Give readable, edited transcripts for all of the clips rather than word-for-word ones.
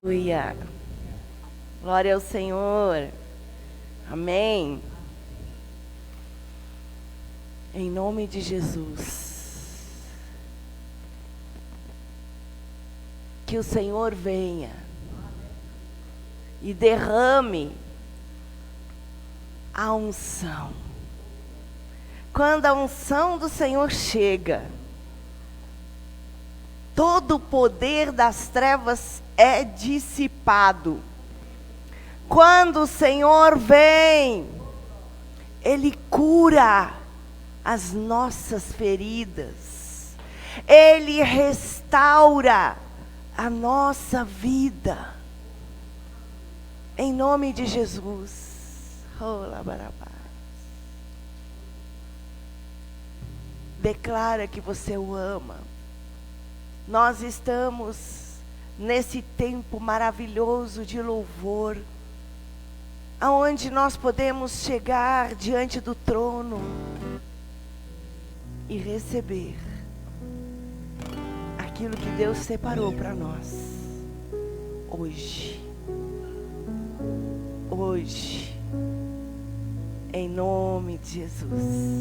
Aleluia. Glória ao Senhor. Amém. Em nome de Jesus. Que o Senhor venha e derrame a unção. Quando a unção do Senhor chega, todo o poder das trevas é dissipado. Quando o Senhor vem, Ele cura as nossas feridas. Ele restaura a nossa vida. Em nome de Jesus. Declara que você o ama. Nós estamos nesse tempo maravilhoso de louvor, aonde nós podemos chegar diante do trono e receber aquilo que Deus separou para nós hoje. Hoje, em nome de Jesus.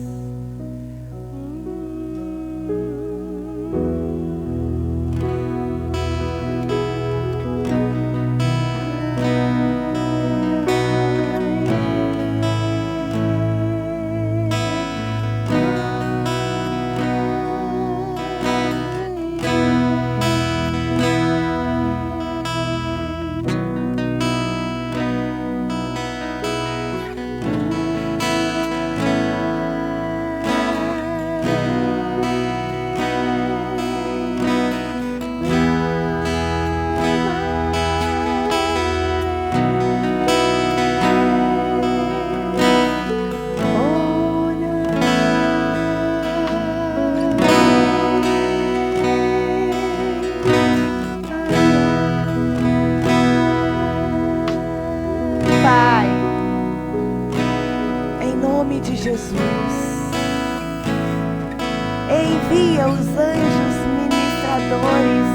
Envia os anjos ministradores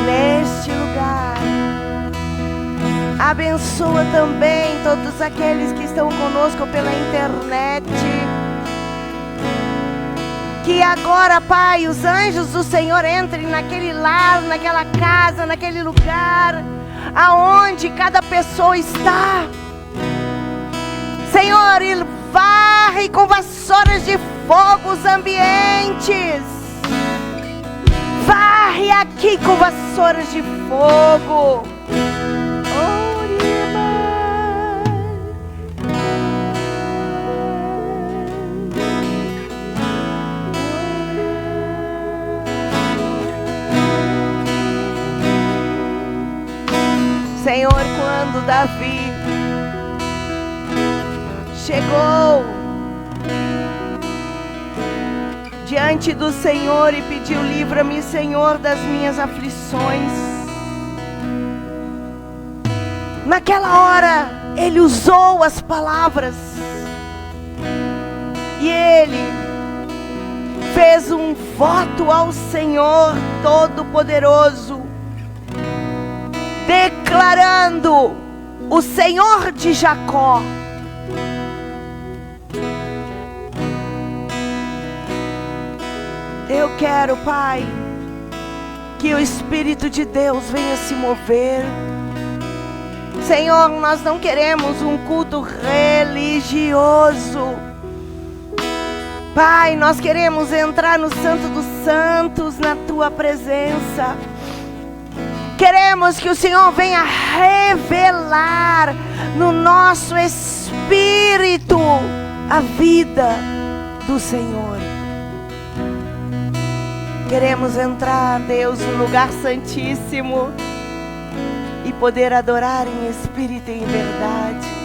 neste lugar. Abençoa também todos aqueles que estão conosco pela internet. Que agora, Pai, os anjos do Senhor entrem naquele lar, naquela casa, naquele lugar aonde cada pessoa está. Senhor, e varre com vassouras de fogo os ambientes. Varre aqui com vassouras de fogo. Senhor, quando Davi chegou diante do Senhor e pediu: livra-me, Senhor, das minhas aflições. Naquela hora, ele usou as palavras e ele fez um voto ao Senhor Todo-Poderoso, declarando: o Senhor de Jacó eu quero, Pai, que o Espírito de Deus venha se mover. Senhor, nós não queremos um culto religioso. Pai, nós queremos entrar no Santo dos Santos, na Tua presença. Queremos que o Senhor venha revelar no nosso espírito a vida do Senhor. Queremos entrar, Deus, no lugar santíssimo e poder adorar em espírito e em verdade.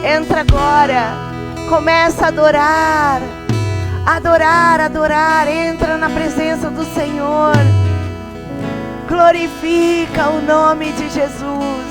entra agora, começa a adorar, entra na presença do Senhor, glorifica o nome de Jesus.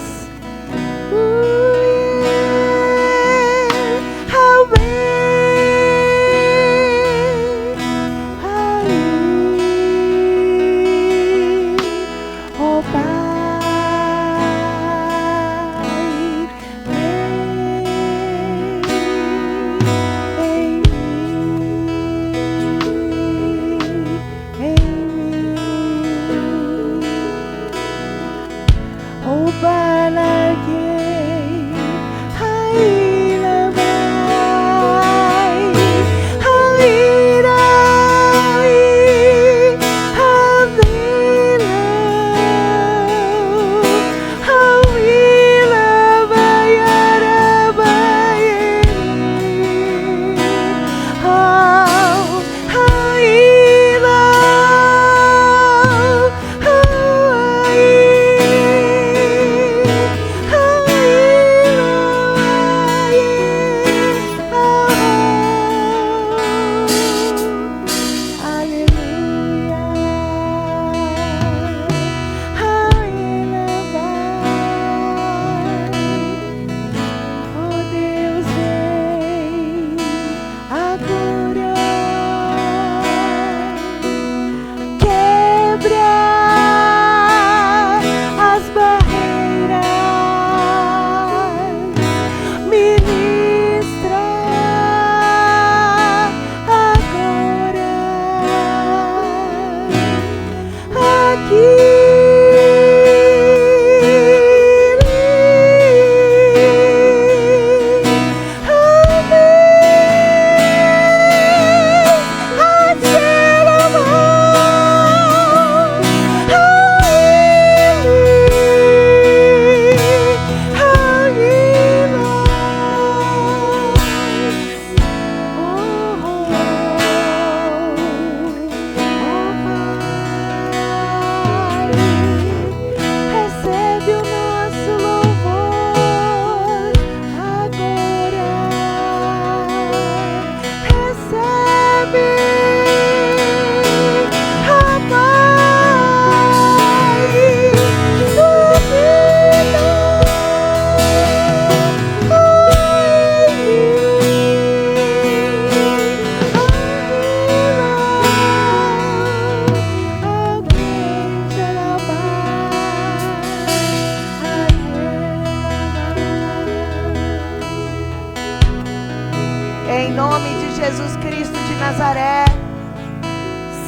Em nome de Jesus Cristo de Nazaré,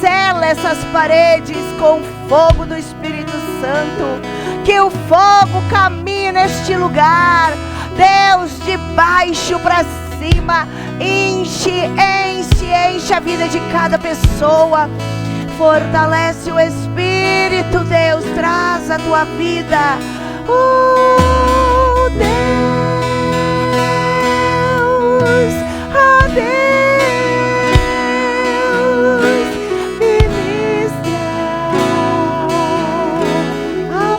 sela essas paredes com o fogo do Espírito Santo, que o fogo caminhe neste lugar, Deus, de baixo para cima, enche a vida de cada pessoa, fortalece o Espírito, Deus, traz a tua vida, oh Deus, Deus, ministra a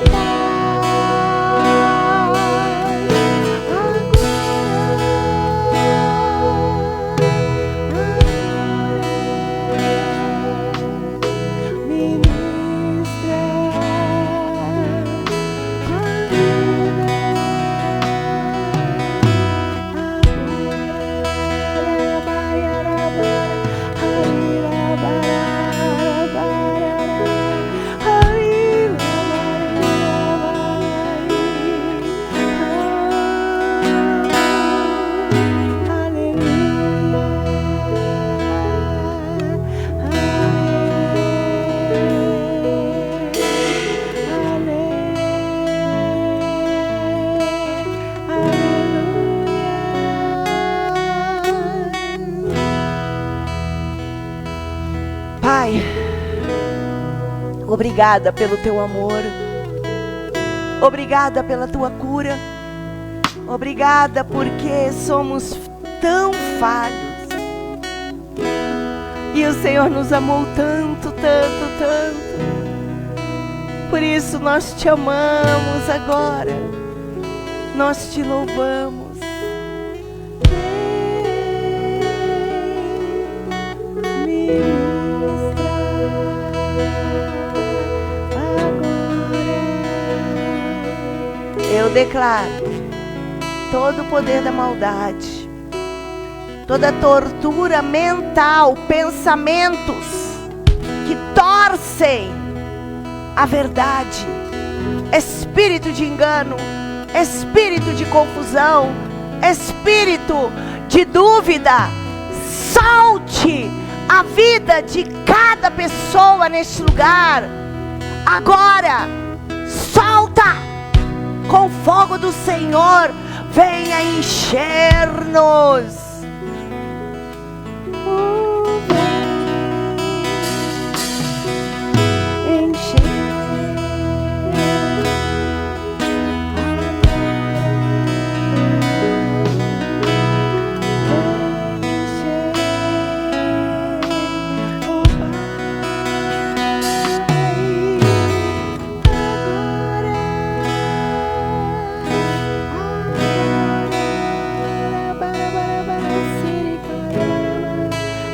obrigada pelo teu amor, obrigada pela tua cura, obrigada porque somos tão falhos e o Senhor nos amou tanto, tanto, tanto. Por isso nós te amamos agora, nós te louvamos, eu declaro todo o poder da maldade, toda tortura mental, pensamentos que torcem a verdade, espírito de engano, espírito de confusão, espírito de dúvida, salte a vida de cada pessoa neste lugar agora. Solta com o fogo do Senhor, venha encher-nos.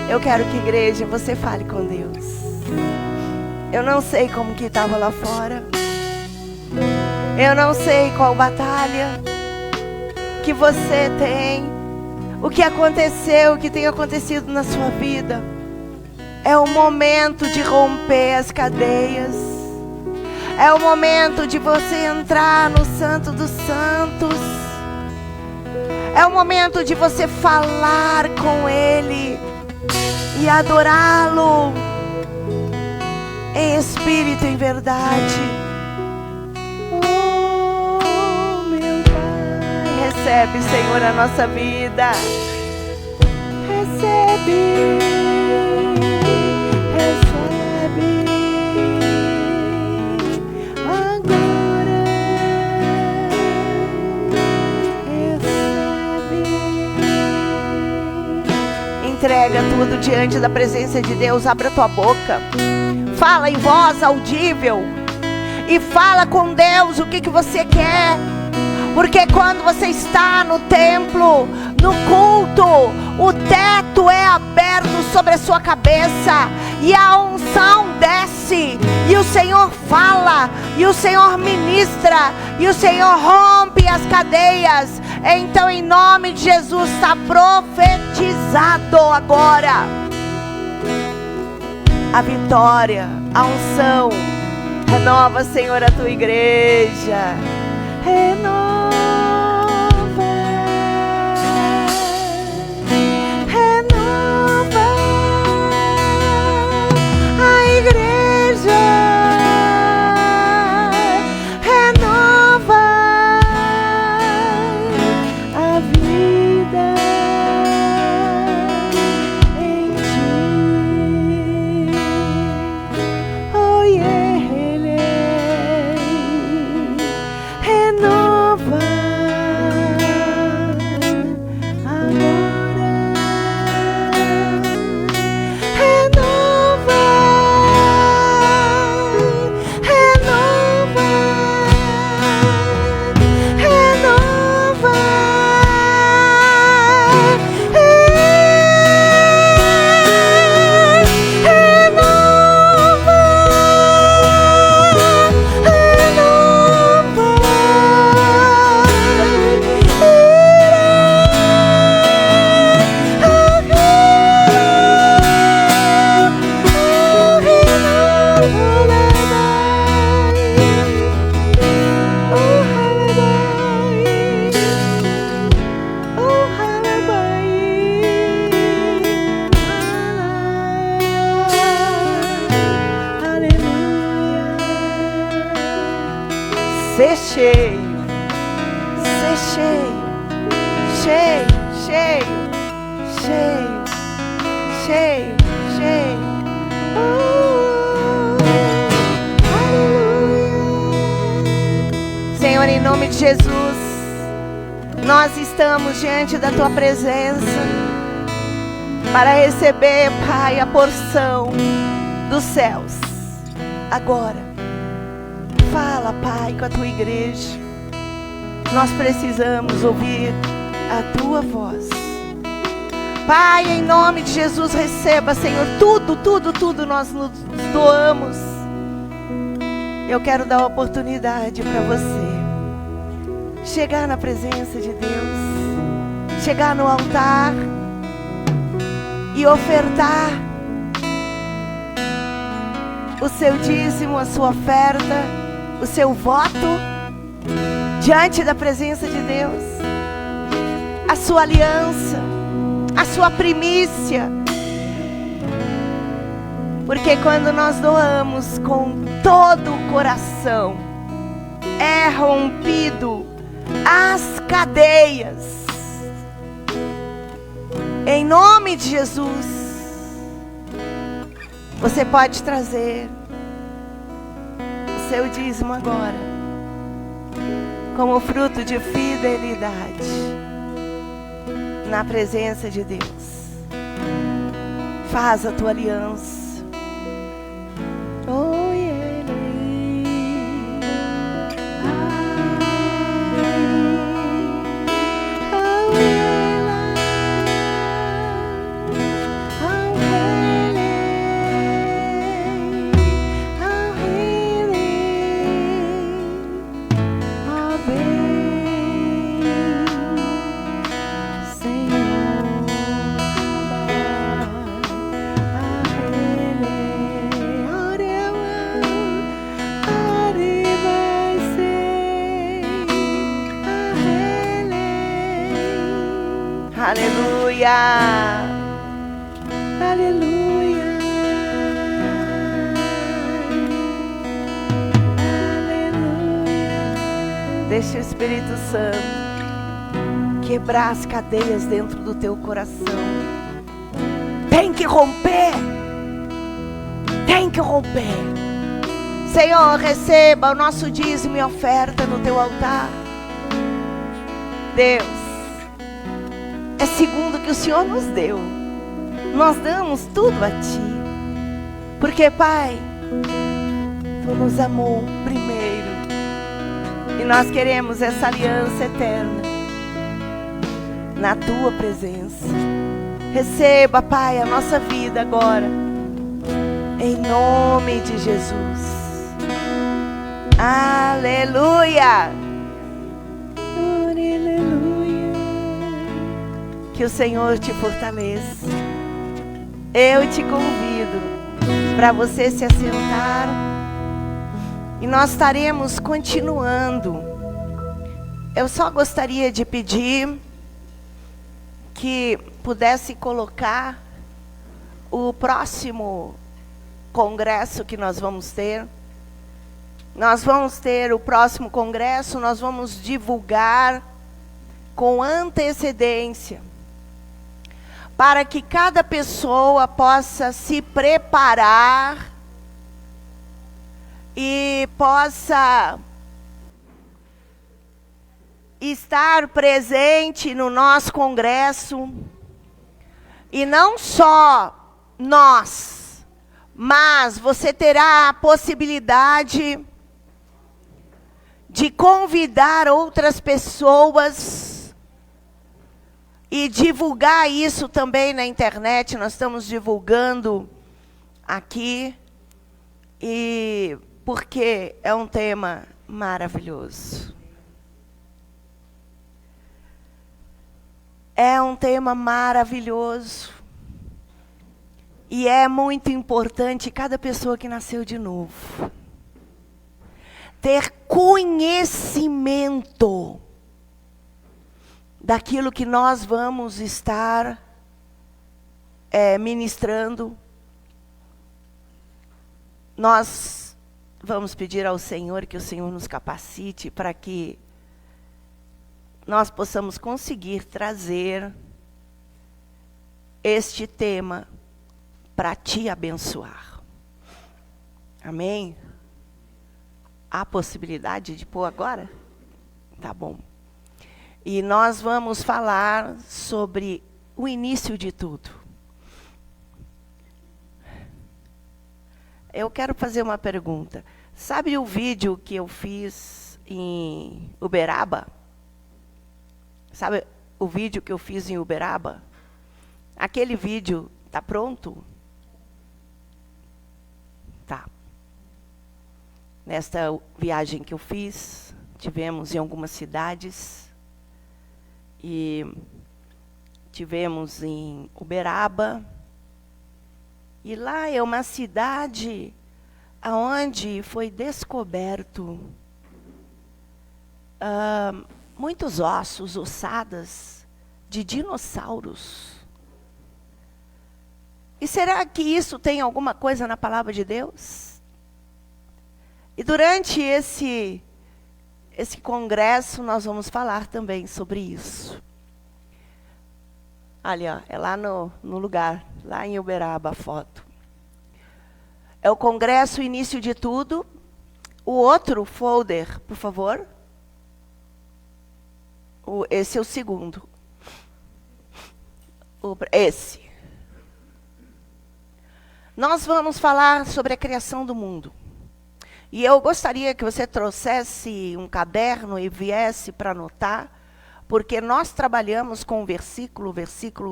Eu quero que, igreja, você fale com Deus. Eu não sei como que estava lá fora. Eu não sei qual batalha que você tem, o que aconteceu, o que tem acontecido na sua vida. É o momento de romper as cadeias. É o momento de você entrar no Santo dos Santos. É o momento de você falar com Ele e adorá-lo em espírito e em verdade. Oh, meu Pai, recebe, Senhor, a nossa vida. Recebe, recebe agora. Recebe. Entrega tudo diante da presença de Deus. Abra tua boca, fala em voz audível e fala com Deus o que você quer. Porque quando você está no templo, no culto, o teto é aberto sobre a sua cabeça e a unção desce, e o Senhor fala, e o Senhor ministra, e o Senhor rompe as cadeias. Então, em nome de Jesus, está profetizado agora a vitória, a unção. Renova, Senhor, a tua igreja. Renova, renova a igreja, renova a vida em ti. Oh yeah, renova agora, renova, renova, renova, ser cheio, ser cheio, cheio, cheio, cheio, cheio, cheio. Aleluia. Senhor, em nome de Jesus, nós estamos diante da tua presença para receber, Pai, a porção dos céus agora. Fala, Pai, com a tua igreja. Nós precisamos ouvir a tua voz. Pai, em nome de Jesus, receba, Senhor, tudo nós nos doamos. Eu quero dar a oportunidade para você chegar na presença de Deus, chegar no altar e ofertar o seu dízimo, a sua oferta, o seu voto diante da presença de Deus, a sua aliança, a sua primícia. Porque quando nós doamos com todo o coração, é rompido as cadeias. Em nome de Jesus, você pode trazer o seu dízimo agora, como fruto de fidelidade na presença de Deus. Faz a tua aliança. Oh, yeah. Aleluia, aleluia, aleluia. Deixa o Espírito Santo quebrar as cadeias dentro do teu coração. Tem que romper, tem que romper. Senhor, receba o nosso dízimo e oferta no teu altar. Deus, é segundo que o Senhor nos deu. Nós damos tudo a Ti. Porque, Pai, Tu nos amou primeiro. E nós queremos essa aliança eterna na Tua presença. Receba, Pai, a nossa vida agora. Em nome de Jesus. Aleluia. Que o Senhor te fortaleça. Eu te convido para você se assentar. E nós estaremos continuando. Eu só gostaria de pedir que pudesse colocar o próximo congresso que nós vamos ter. Nós vamos ter o próximo congresso, nós vamos divulgar com antecedência, para que cada pessoa possa se preparar e possa estar presente no nosso congresso. E não só nós, mas você terá a possibilidade de convidar outras pessoas e divulgar isso também na internet. Nós estamos divulgando aqui, e porque é um tema maravilhoso. É um tema maravilhoso. E é muito importante cada pessoa que nasceu de novo ter conhecimento daquilo que nós vamos estar ministrando. Nós vamos pedir ao Senhor que o Senhor nos capacite para que nós possamos conseguir trazer este tema para te abençoar. Amém? Há possibilidade de pôr agora? Tá bom. E nós vamos falar sobre o início de tudo. Eu quero fazer uma pergunta. Sabe o vídeo que eu fiz em Uberaba? Sabe o vídeo que eu fiz em Uberaba? Aquele vídeo está pronto? Tá. Nesta viagem que eu fiz tivemos em algumas cidades. E tivemos em Uberaba. E lá é uma cidade onde foi descoberto muitos ossos, ossadas de dinossauros. E será que isso tem alguma coisa na palavra de Deus? E durante esse congresso nós vamos falar também sobre isso. Ali, ó, é lá no lugar, lá em Uberaba a foto. É o congresso Início de Tudo. O outro folder, por favor. Esse é o segundo. Esse. Nós vamos falar sobre a criação do mundo. E eu gostaria que você trouxesse um caderno e viesse para anotar, porque nós trabalhamos com versículo,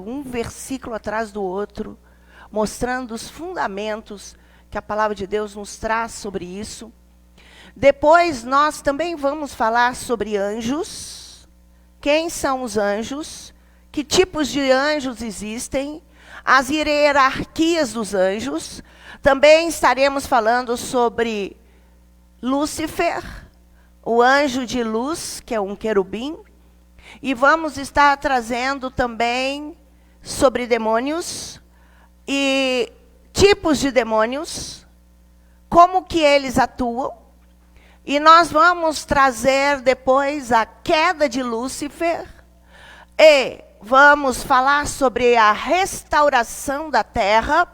um versículo atrás do outro, mostrando os fundamentos que a palavra de Deus nos traz sobre isso. Depois nós também vamos falar sobre anjos. Quem são os anjos? Que tipos de anjos existem? As hierarquias dos anjos. Também estaremos falando sobre Lúcifer, o anjo de luz, que é um querubim. E vamos estar trazendo também sobre demônios e tipos de demônios, como que eles atuam. E nós vamos trazer depois a queda de Lúcifer e vamos falar sobre a restauração da terra.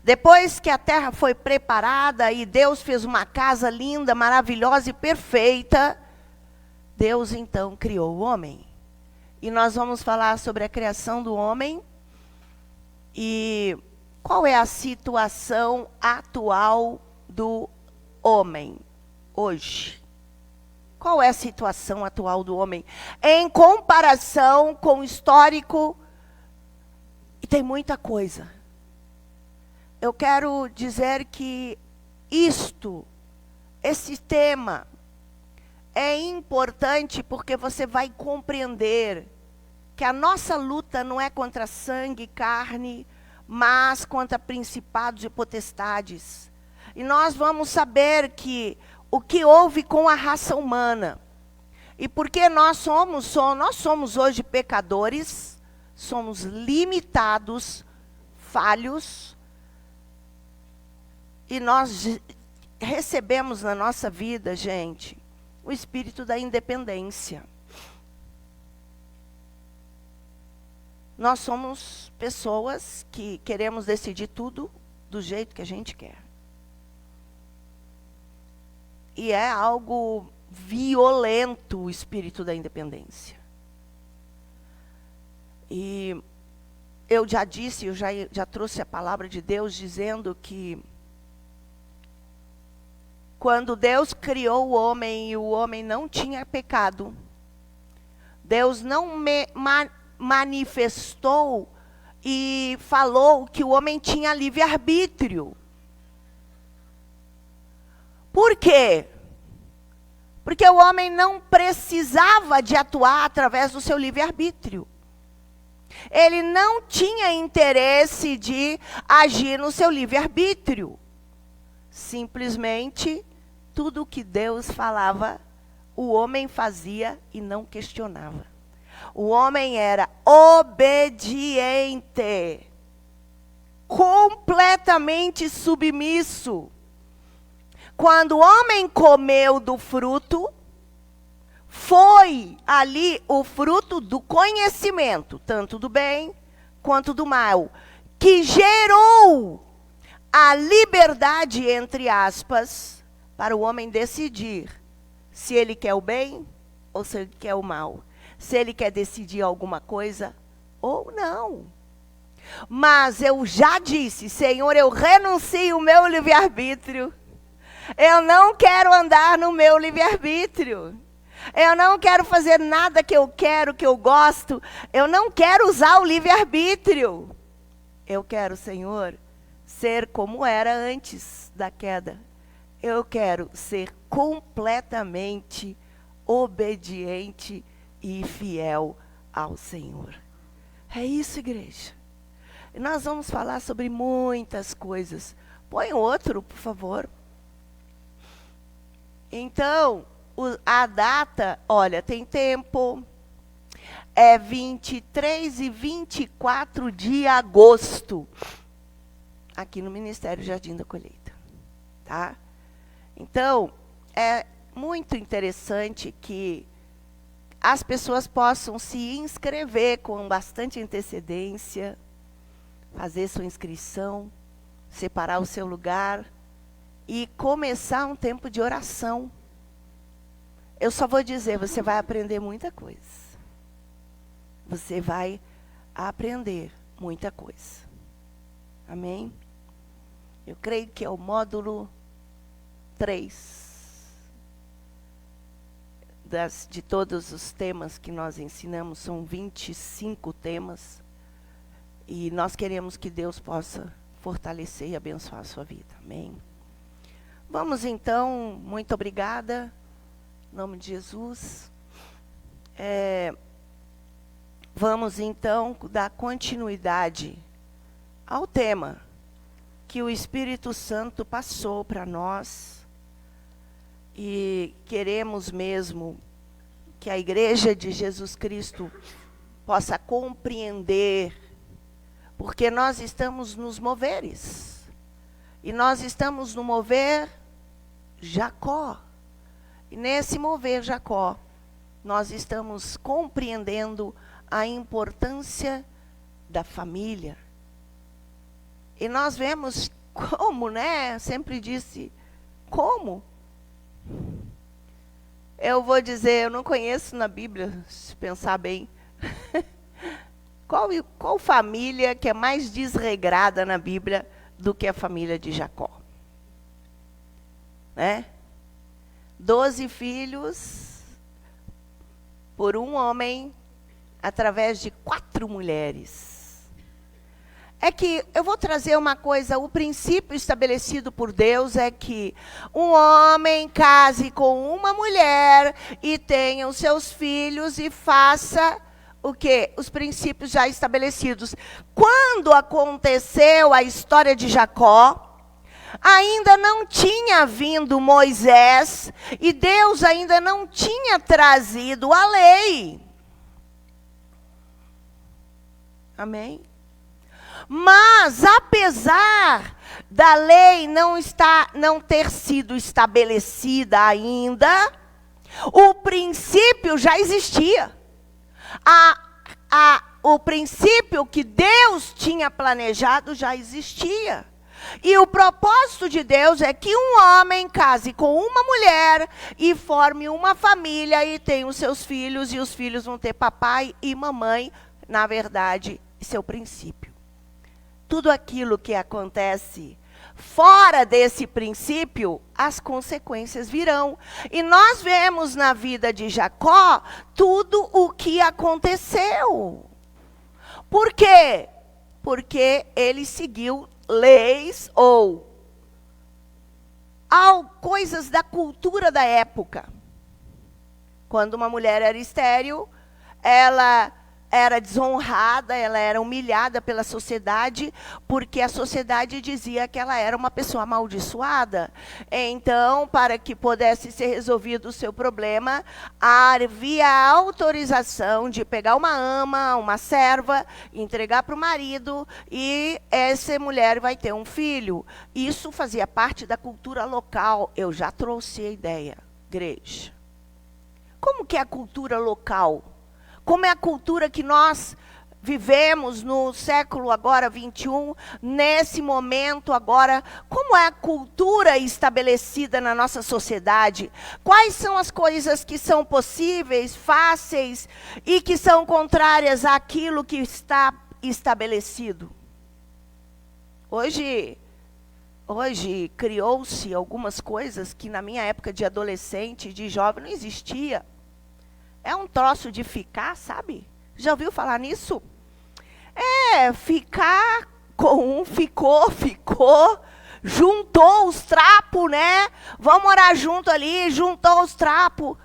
Depois que a terra foi preparada e Deus fez uma casa linda, maravilhosa e perfeita, Deus então criou o homem. E nós vamos falar sobre a criação do homem e qual é a situação atual do homem hoje. Qual é a situação atual do homem em comparação com o histórico? E tem muita coisa. Eu quero dizer que esse tema é importante porque você vai compreender que a nossa luta não é contra sangue e carne, mas contra principados e potestades. E nós vamos saber que o que houve com a raça humana. E porque nós somos hoje pecadores, somos limitados, falhos, e nós recebemos na nossa vida, gente, o espírito da independência. Nós somos pessoas que queremos decidir tudo do jeito que a gente quer. E é algo violento o espírito da independência. E eu já disse, eu já trouxe a palavra de Deus dizendo que quando Deus criou o homem e o homem não tinha pecado, Deus não manifestou e falou que o homem tinha livre-arbítrio. Por quê? Porque o homem não precisava de atuar através do seu livre-arbítrio. Ele não tinha interesse de agir no seu livre-arbítrio. Simplesmente, tudo o que Deus falava, o homem fazia e não questionava. O homem era obediente, completamente submisso. Quando o homem comeu do fruto, foi ali o fruto do conhecimento, tanto do bem quanto do mal, que gerou a liberdade, entre aspas, para o homem decidir se ele quer o bem ou se ele quer o mal. Se ele quer decidir alguma coisa ou não. Mas eu já disse, Senhor, eu renuncio o meu livre-arbítrio. Eu não quero andar no meu livre-arbítrio. Eu não quero fazer nada que eu quero, que eu gosto. Eu não quero usar o livre-arbítrio. Eu quero, Senhor, ser como era antes da queda. eu quero ser completamente obediente e fiel ao Senhor. É isso, igreja. E nós vamos falar sobre muitas coisas. Põe outro, por favor. Então, a data, olha, tem tempo. É 23 e 24 de agosto. Aqui no Ministério Jardim da Colheita. Tá? Então, é muito interessante que as pessoas possam se inscrever com bastante antecedência, fazer sua inscrição, separar o seu lugar e começar um tempo de oração. Eu só vou dizer, você vai aprender muita coisa. Você vai aprender muita coisa. Amém? Eu creio que é o módulo 3 de todos os temas que nós ensinamos. São 25 temas. E nós queremos que Deus possa fortalecer e abençoar a sua vida. Amém? Vamos então, muito obrigada. Em nome de Jesus. Vamos então dar continuidade ao tema que o Espírito Santo passou para nós. E queremos mesmo que a Igreja de Jesus Cristo possa compreender, porque nós estamos nos moveres. E nós estamos no mover Jacó. E nesse mover Jacó, nós estamos compreendendo a importância da família. E nós vemos como, né? Sempre disse, como? Eu vou dizer, eu não conheço na Bíblia, se pensar bem. Qual família que é mais desregrada na Bíblia do que a família de Jacó? Né? 12 filhos por um homem, através de 4 mulheres. É que eu vou trazer uma coisa, o princípio estabelecido por Deus é que um homem case com uma mulher e tenha os seus filhos e faça o quê? Os princípios já estabelecidos. Quando aconteceu a história de Jacó, ainda não tinha vindo Moisés e Deus ainda não tinha trazido a lei. Amém? Mas, apesar da lei não ter sido estabelecida ainda, o princípio já existia. O princípio que Deus tinha planejado já existia. E o propósito de Deus é que um homem case com uma mulher e forme uma família e tenha os seus filhos, e os filhos vão ter papai e mamãe. Na verdade, esse é o princípio. Tudo aquilo que acontece fora desse princípio, as consequências virão. E nós vemos na vida de Jacó tudo o que aconteceu. Por quê? Porque ele seguiu leis ou coisas da cultura da época. Quando uma mulher era estéril, ela era desonrada, ela era humilhada pela sociedade, porque a sociedade dizia que ela era uma pessoa amaldiçoada. Então, para que pudesse ser resolvido o seu problema, havia a autorização de pegar uma ama, uma serva, entregar para o marido, e essa mulher vai ter um filho. Isso fazia parte da cultura local. Eu já trouxe a ideia, igreja. Como que é a cultura local? Como é a cultura que nós vivemos no século agora 21, nesse momento agora? Como é a cultura estabelecida na nossa sociedade? Quais são as coisas que são possíveis, fáceis e que são contrárias àquilo que está estabelecido? Hoje criou-se algumas coisas que na minha época de adolescente, de jovem, não existia. É um troço de ficar, sabe? Já ouviu falar nisso? Ficar com um, ficou, juntou os trapos, né? Vamos morar junto ali, juntou os trapos.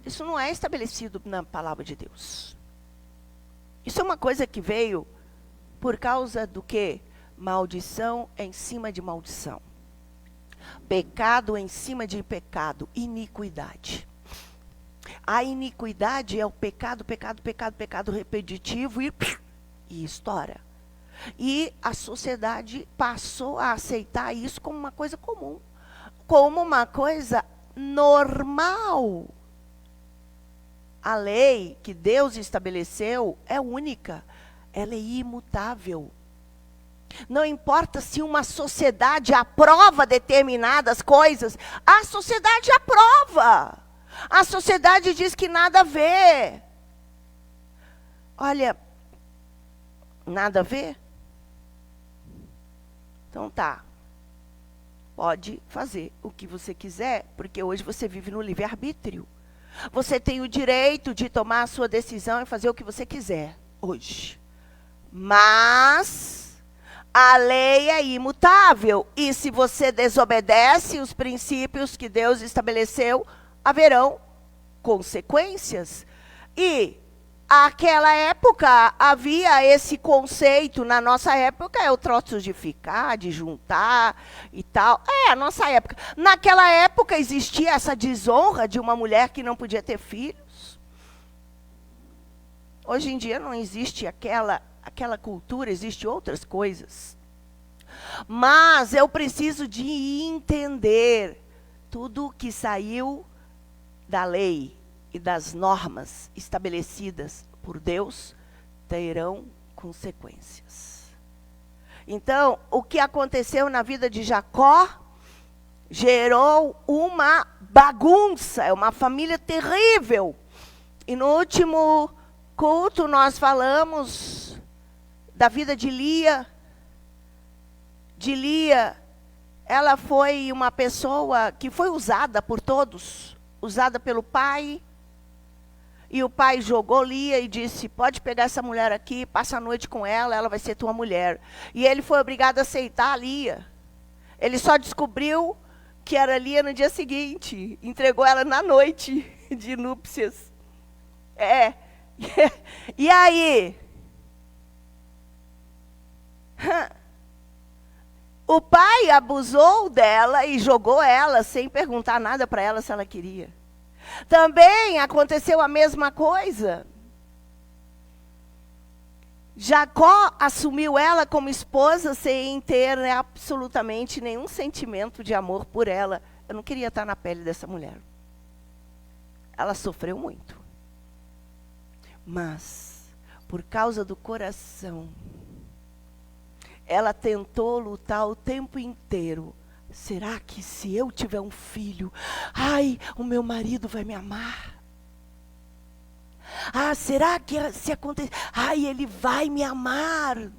Isso não é estabelecido na palavra de Deus. Isso é uma coisa que veio por causa do quê? Maldição em cima de maldição. Pecado em cima de pecado. Iniquidade. A iniquidade é o pecado repetitivo e estoura. E a sociedade passou a aceitar isso como uma coisa comum. Como uma coisa normal. A lei que Deus estabeleceu é única. Ela é imutável. Não importa se uma sociedade aprova determinadas coisas, a sociedade aprova. A sociedade diz que nada a ver. Olha, nada a ver? Então tá. Pode fazer o que você quiser, porque hoje você vive no livre-arbítrio. Você tem o direito de tomar a sua decisão e fazer o que você quiser hoje. Mas a lei é imutável. E se você desobedece os princípios que Deus estabeleceu, haverão consequências. E naquela época havia esse conceito, na nossa época é o troço de ficar, de juntar e tal. É, a nossa época. Naquela época existia essa desonra de uma mulher que não podia ter filhos. Hoje em dia não existe aquela cultura, existem outras coisas. Mas eu preciso de entender tudo que saiu da lei e das normas estabelecidas por Deus terão consequências. Então, o que aconteceu na vida de Jacó gerou uma bagunça, é uma família terrível. E no último culto nós falamos da vida de Lia. De Lia, ela foi uma pessoa que foi usada por todos, usada pelo pai. E o pai jogou Lia e disse, pode pegar essa mulher aqui, passa a noite com ela, ela vai ser tua mulher. E ele foi obrigado a aceitar a Lia. Ele só descobriu que era Lia no dia seguinte. Entregou ela na noite de núpcias. E aí? O pai abusou dela e jogou ela sem perguntar nada para ela se ela queria. Também aconteceu a mesma coisa. Jacó assumiu ela como esposa sem ter absolutamente nenhum sentimento de amor por ela. Eu não queria estar na pele dessa mulher. Ela sofreu muito. Mas, por causa do coração, ela tentou lutar o tempo inteiro. Será que se eu tiver um filho, o meu marido vai me amar? Será que se acontecer, ele vai me amar?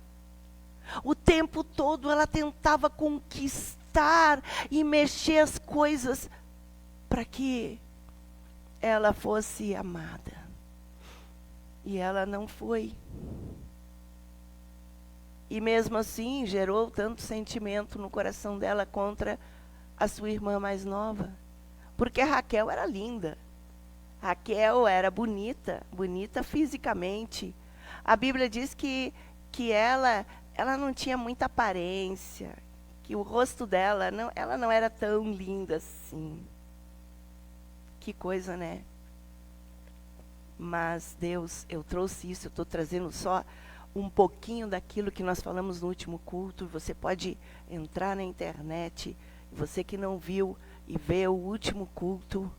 O tempo todo ela tentava conquistar e mexer as coisas para que ela fosse amada. E ela não foi. E mesmo assim, gerou tanto sentimento no coração dela contra a sua irmã mais nova. Porque Raquel era linda. Raquel era bonita fisicamente. A Bíblia diz que ela não tinha muita aparência. Que o rosto dela, ela não era tão linda assim. Que coisa, né? Mas Deus, eu trouxe isso, eu estou trazendo só um pouquinho daquilo que nós falamos no último culto. Você pode entrar na internet, você que não viu, e ver o último culto,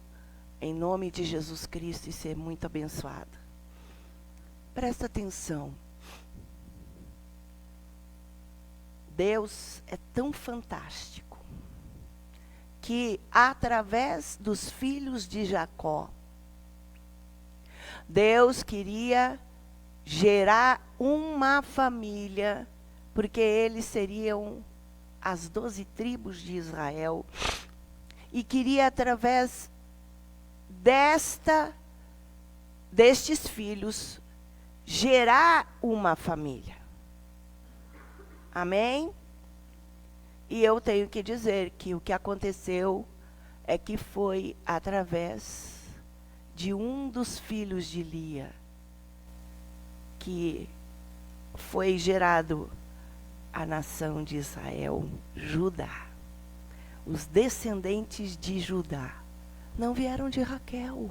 em nome de Jesus Cristo, e ser muito abençoado. Presta atenção. Deus é tão fantástico, que através dos filhos de Jacó, Deus queria gerar uma família, porque eles seriam as 12 tribos de Israel, e queria através destes filhos gerar uma família. Amém? E eu tenho que dizer que o que aconteceu é que foi através de um dos filhos de Lia que foi gerado a nação de Israel, Judá. Os descendentes de Judá não vieram de Raquel.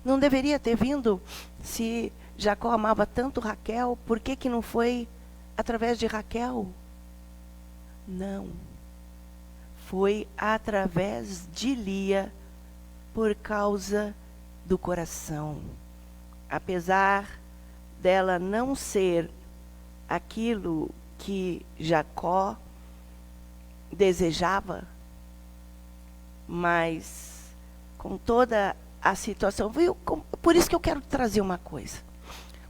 Não deveria ter vindo. Se Jacó amava tanto Raquel, por que não foi através de Raquel? Não. Foi através de Lia, por causa do coração. Apesar dela não ser aquilo que Jacó desejava, mas com toda a situação, viu? Por isso que eu quero trazer uma coisa.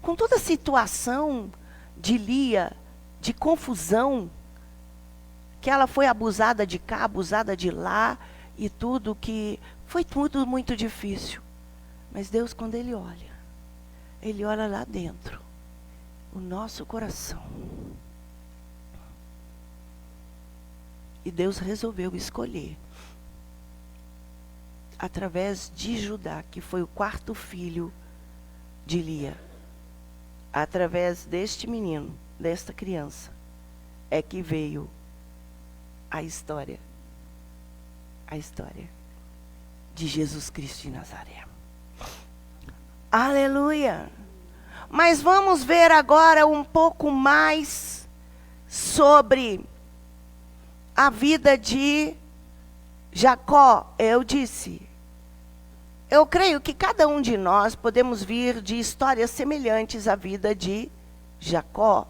Com toda a situação de Lia, de confusão, que ela foi abusada de cá, abusada de lá, e tudo que foi tudo muito difícil. Mas Deus, quando Ele olha lá dentro, o nosso coração. E Deus resolveu escolher, através de Judá, que foi o quarto filho de Lia, através deste menino, desta criança, é que veio a história de Jesus Cristo de Nazaré. Aleluia! Mas vamos ver agora um pouco mais sobre a vida de Jacó. Eu creio que cada um de nós podemos vir de histórias semelhantes à vida de Jacó,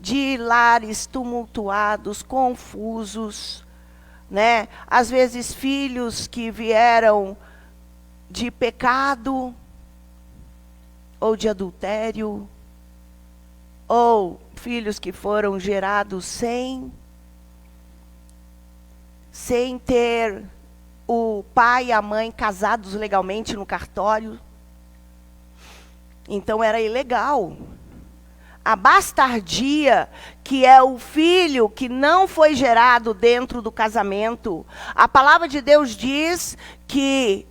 de lares tumultuados, confusos, né? Às vezes filhos que vieram de pecado, ou de adultério, ou filhos que foram gerados sem ter o pai e a mãe casados legalmente no cartório. Então era ilegal. A bastardia, que é o filho que não foi gerado dentro do casamento, a palavra de Deus diz que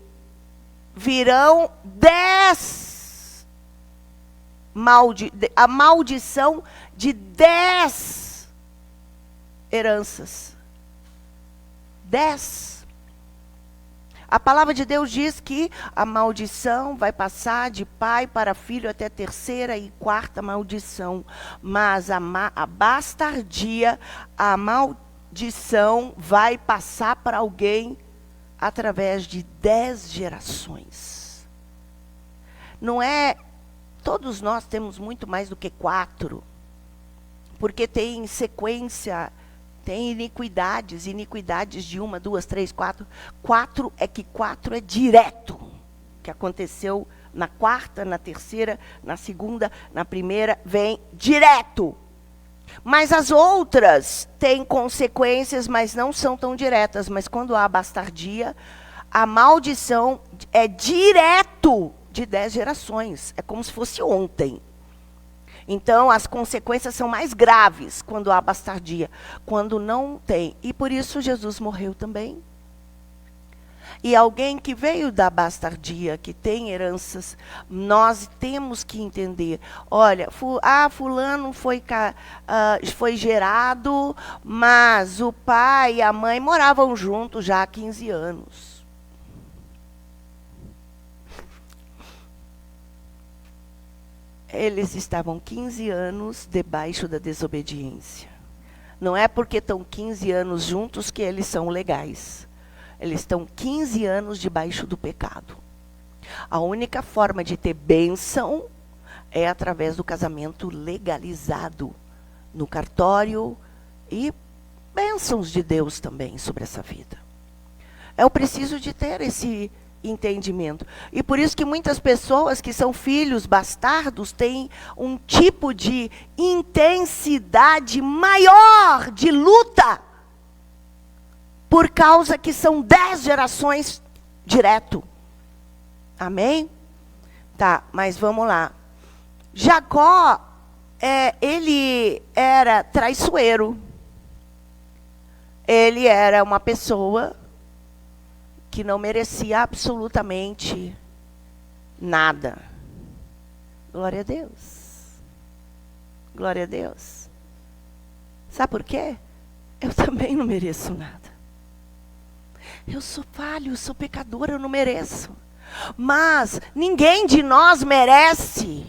virão 10 a maldição de 10 heranças. 10. A palavra de Deus diz que a maldição vai passar de pai para filho até a terceira e quarta maldição. Mas a bastardia, a maldição vai passar para alguém através de 10 gerações. Não é... Todos nós temos muito mais do que 4. Porque tem sequência, tem iniquidades de 1, 2, 3, 4. 4 é direto. Que aconteceu na quarta, na terceira, na segunda, na primeira, vem direto. Mas as outras têm consequências, mas não são tão diretas. Mas quando há bastardia, a maldição é direto de 10 gerações. É como se fosse ontem. Então, as consequências são mais graves quando há bastardia. Quando não tem. E por isso Jesus morreu também. E alguém que veio da bastardia, que tem heranças, nós temos que entender. Olha, fulano foi gerado, mas o pai e a mãe moravam juntos já há 15 anos. Eles estavam 15 anos debaixo da desobediência. Não é porque estão 15 anos juntos que eles são legais. Eles estão 15 anos debaixo do pecado. A única forma de ter bênção é através do casamento legalizado no cartório e bênçãos de Deus também sobre essa vida. Eu preciso de ter esse entendimento. E por isso que muitas pessoas que são filhos bastardos têm um tipo de intensidade maior de luta, por causa que são 10 gerações direto. Amém? Tá, mas vamos lá. Jacó, ele era traiçoeiro. Ele era uma pessoa que não merecia absolutamente nada. Glória a Deus. Glória a Deus. Sabe por quê? Eu também não mereço nada. Eu sou falho, eu sou pecadora, eu não mereço. Mas ninguém de nós merece.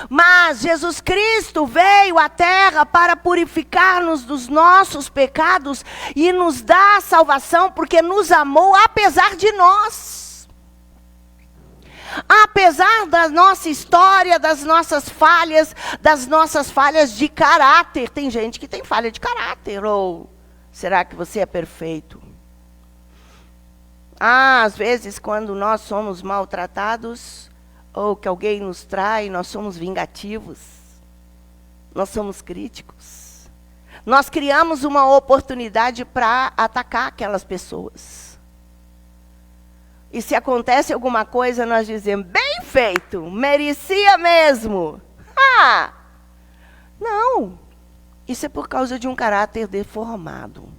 Mas Jesus Cristo veio à terra para purificar-nos dos nossos pecados e nos dar a salvação, porque nos amou apesar de nós. Apesar da nossa história, das nossas falhas de caráter. Tem gente que tem falha de caráter, ou será que você é perfeito? Às vezes, quando nós somos maltratados, ou que alguém nos trai, nós somos vingativos. Nós somos críticos. Nós criamos uma oportunidade para atacar aquelas pessoas. E se acontece alguma coisa, nós dizemos, bem feito, merecia mesmo. Ah! Não, isso é por causa de um caráter deformado.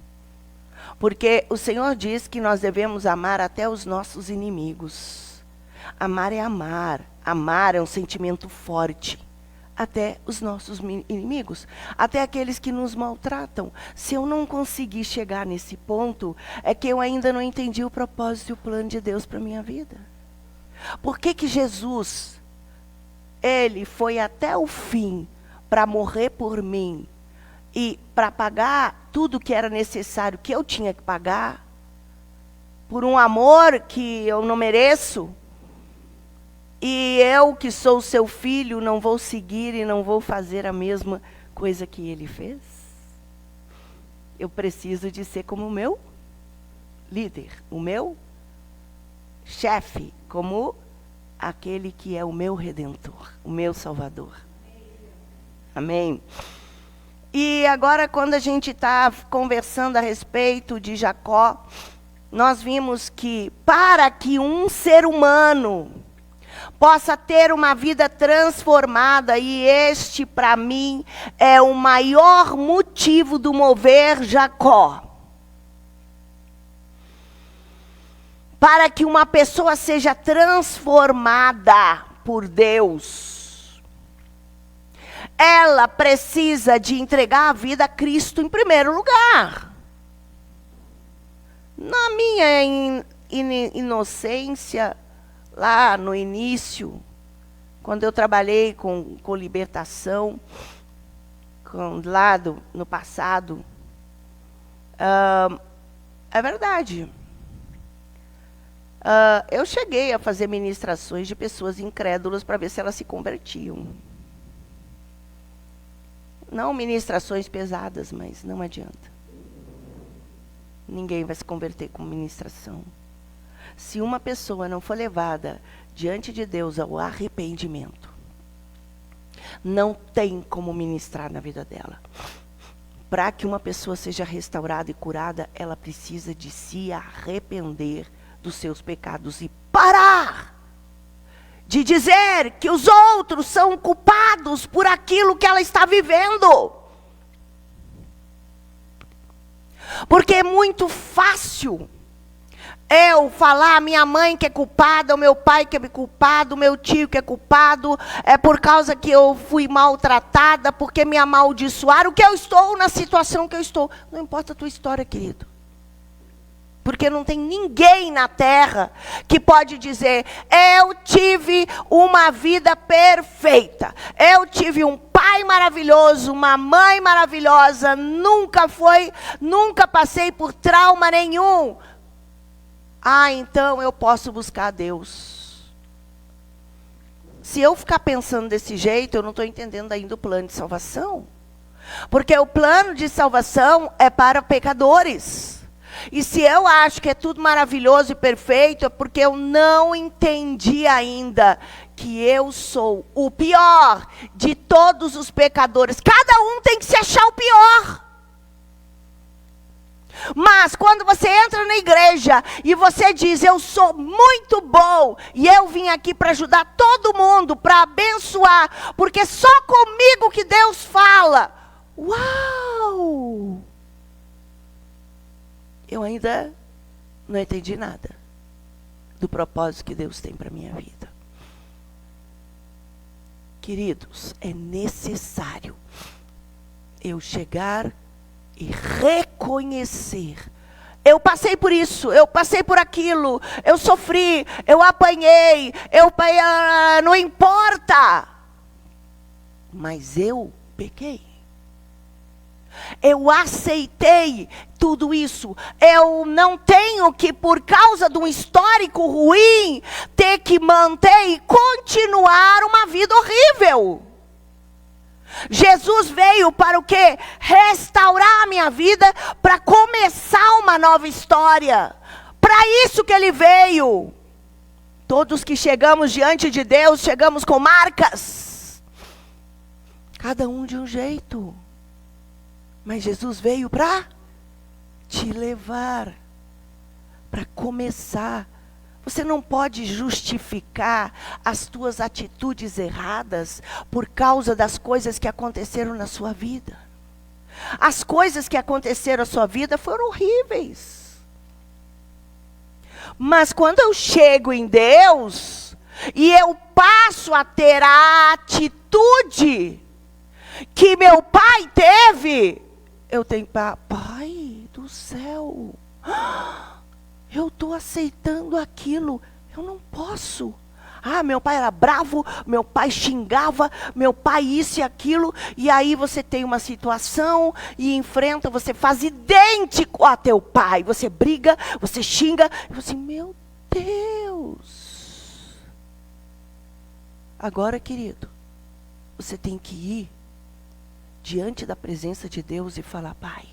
Porque o Senhor diz que nós devemos amar até os nossos inimigos. Amar é amar. Amar é um sentimento forte. Até os nossos inimigos. Até aqueles que nos maltratam. Se eu não conseguir chegar nesse ponto, é que eu ainda não entendi o propósito e o plano de Deus para a minha vida. Por que que Jesus, Ele foi até o fim para morrer por mim e para pagar tudo que era necessário, que eu tinha que pagar, por um amor que eu não mereço? E eu, que sou seu filho, não vou seguir e não vou fazer a mesma coisa que ele fez? Eu preciso de ser como o meu líder, o meu chefe, como aquele que é o meu Redentor, o meu Salvador. Amém? E agora, quando a gente está conversando a respeito de Jacó, nós vimos que para que um ser humano possa ter uma vida transformada, e este, para mim, é o maior motivo do mover Jacó. Para que uma pessoa seja transformada por Deus, ela precisa de entregar a vida a Cristo em primeiro lugar. Na minha inocência, lá no início, quando eu trabalhei com libertação, no passado, é verdade. Eu cheguei a fazer ministrações de pessoas incrédulas para ver se elas se convertiam. Não ministrações pesadas, mas não adianta. Ninguém vai se converter com ministração. Se uma pessoa não for levada diante de Deus ao arrependimento, não tem como ministrar na vida dela. Para que uma pessoa seja restaurada e curada, ela precisa de se arrepender dos seus pecados e parar de dizer que os outros são culpados por aquilo que ela está vivendo. Porque é muito fácil eu falar, minha mãe que é culpada, o meu pai que é culpado, o meu tio que é culpado, é por causa que eu fui maltratada, porque me amaldiçoaram, que eu estou na situação que eu estou. Não importa a tua história, querido. Porque não tem ninguém na terra que pode dizer, eu tive uma vida perfeita. Eu tive um pai maravilhoso, uma mãe maravilhosa, nunca passei por trauma nenhum. Então eu posso buscar a Deus. Se eu ficar pensando desse jeito, eu não estou entendendo ainda o plano de salvação. Porque o plano de salvação é para pecadores. E se eu acho que é tudo maravilhoso e perfeito, é porque eu não entendi ainda que eu sou o pior de todos os pecadores. Cada um tem que se achar o pior. Mas quando você entra na igreja e você diz, eu sou muito bom, e eu vim aqui para ajudar todo mundo, para abençoar, porque só comigo que Deus fala. Uau! eu ainda não entendi nada do propósito que Deus tem para a minha vida. Queridos, é necessário eu chegar e reconhecer. Eu passei por isso, eu passei por aquilo, eu sofri, eu apanhei, não importa. Mas eu pequei. Eu aceitei tudo isso. Eu não tenho que, por causa de um histórico ruim, ter que manter e continuar uma vida horrível. Jesus veio para o quê? Restaurar a minha vida, para começar uma nova história. Para isso que ele veio. Todos que chegamos diante de Deus, chegamos com marcas. Cada um de um jeito. Mas Jesus veio para te levar, para começar. Você não pode justificar as tuas atitudes erradas por causa das coisas que aconteceram na sua vida. As coisas que aconteceram na sua vida foram horríveis. Mas quando eu chego em Deus e eu passo a ter a atitude que meu pai teve, eu tenho, Pai do céu, eu estou aceitando aquilo, eu não posso. Meu pai era bravo, meu pai xingava, meu pai isso e aquilo, e aí você tem uma situação e enfrenta, você faz idêntico a teu pai, você briga, você xinga, e você, meu Deus. Agora, querido, você tem que ir diante da presença de Deus e falar, Pai,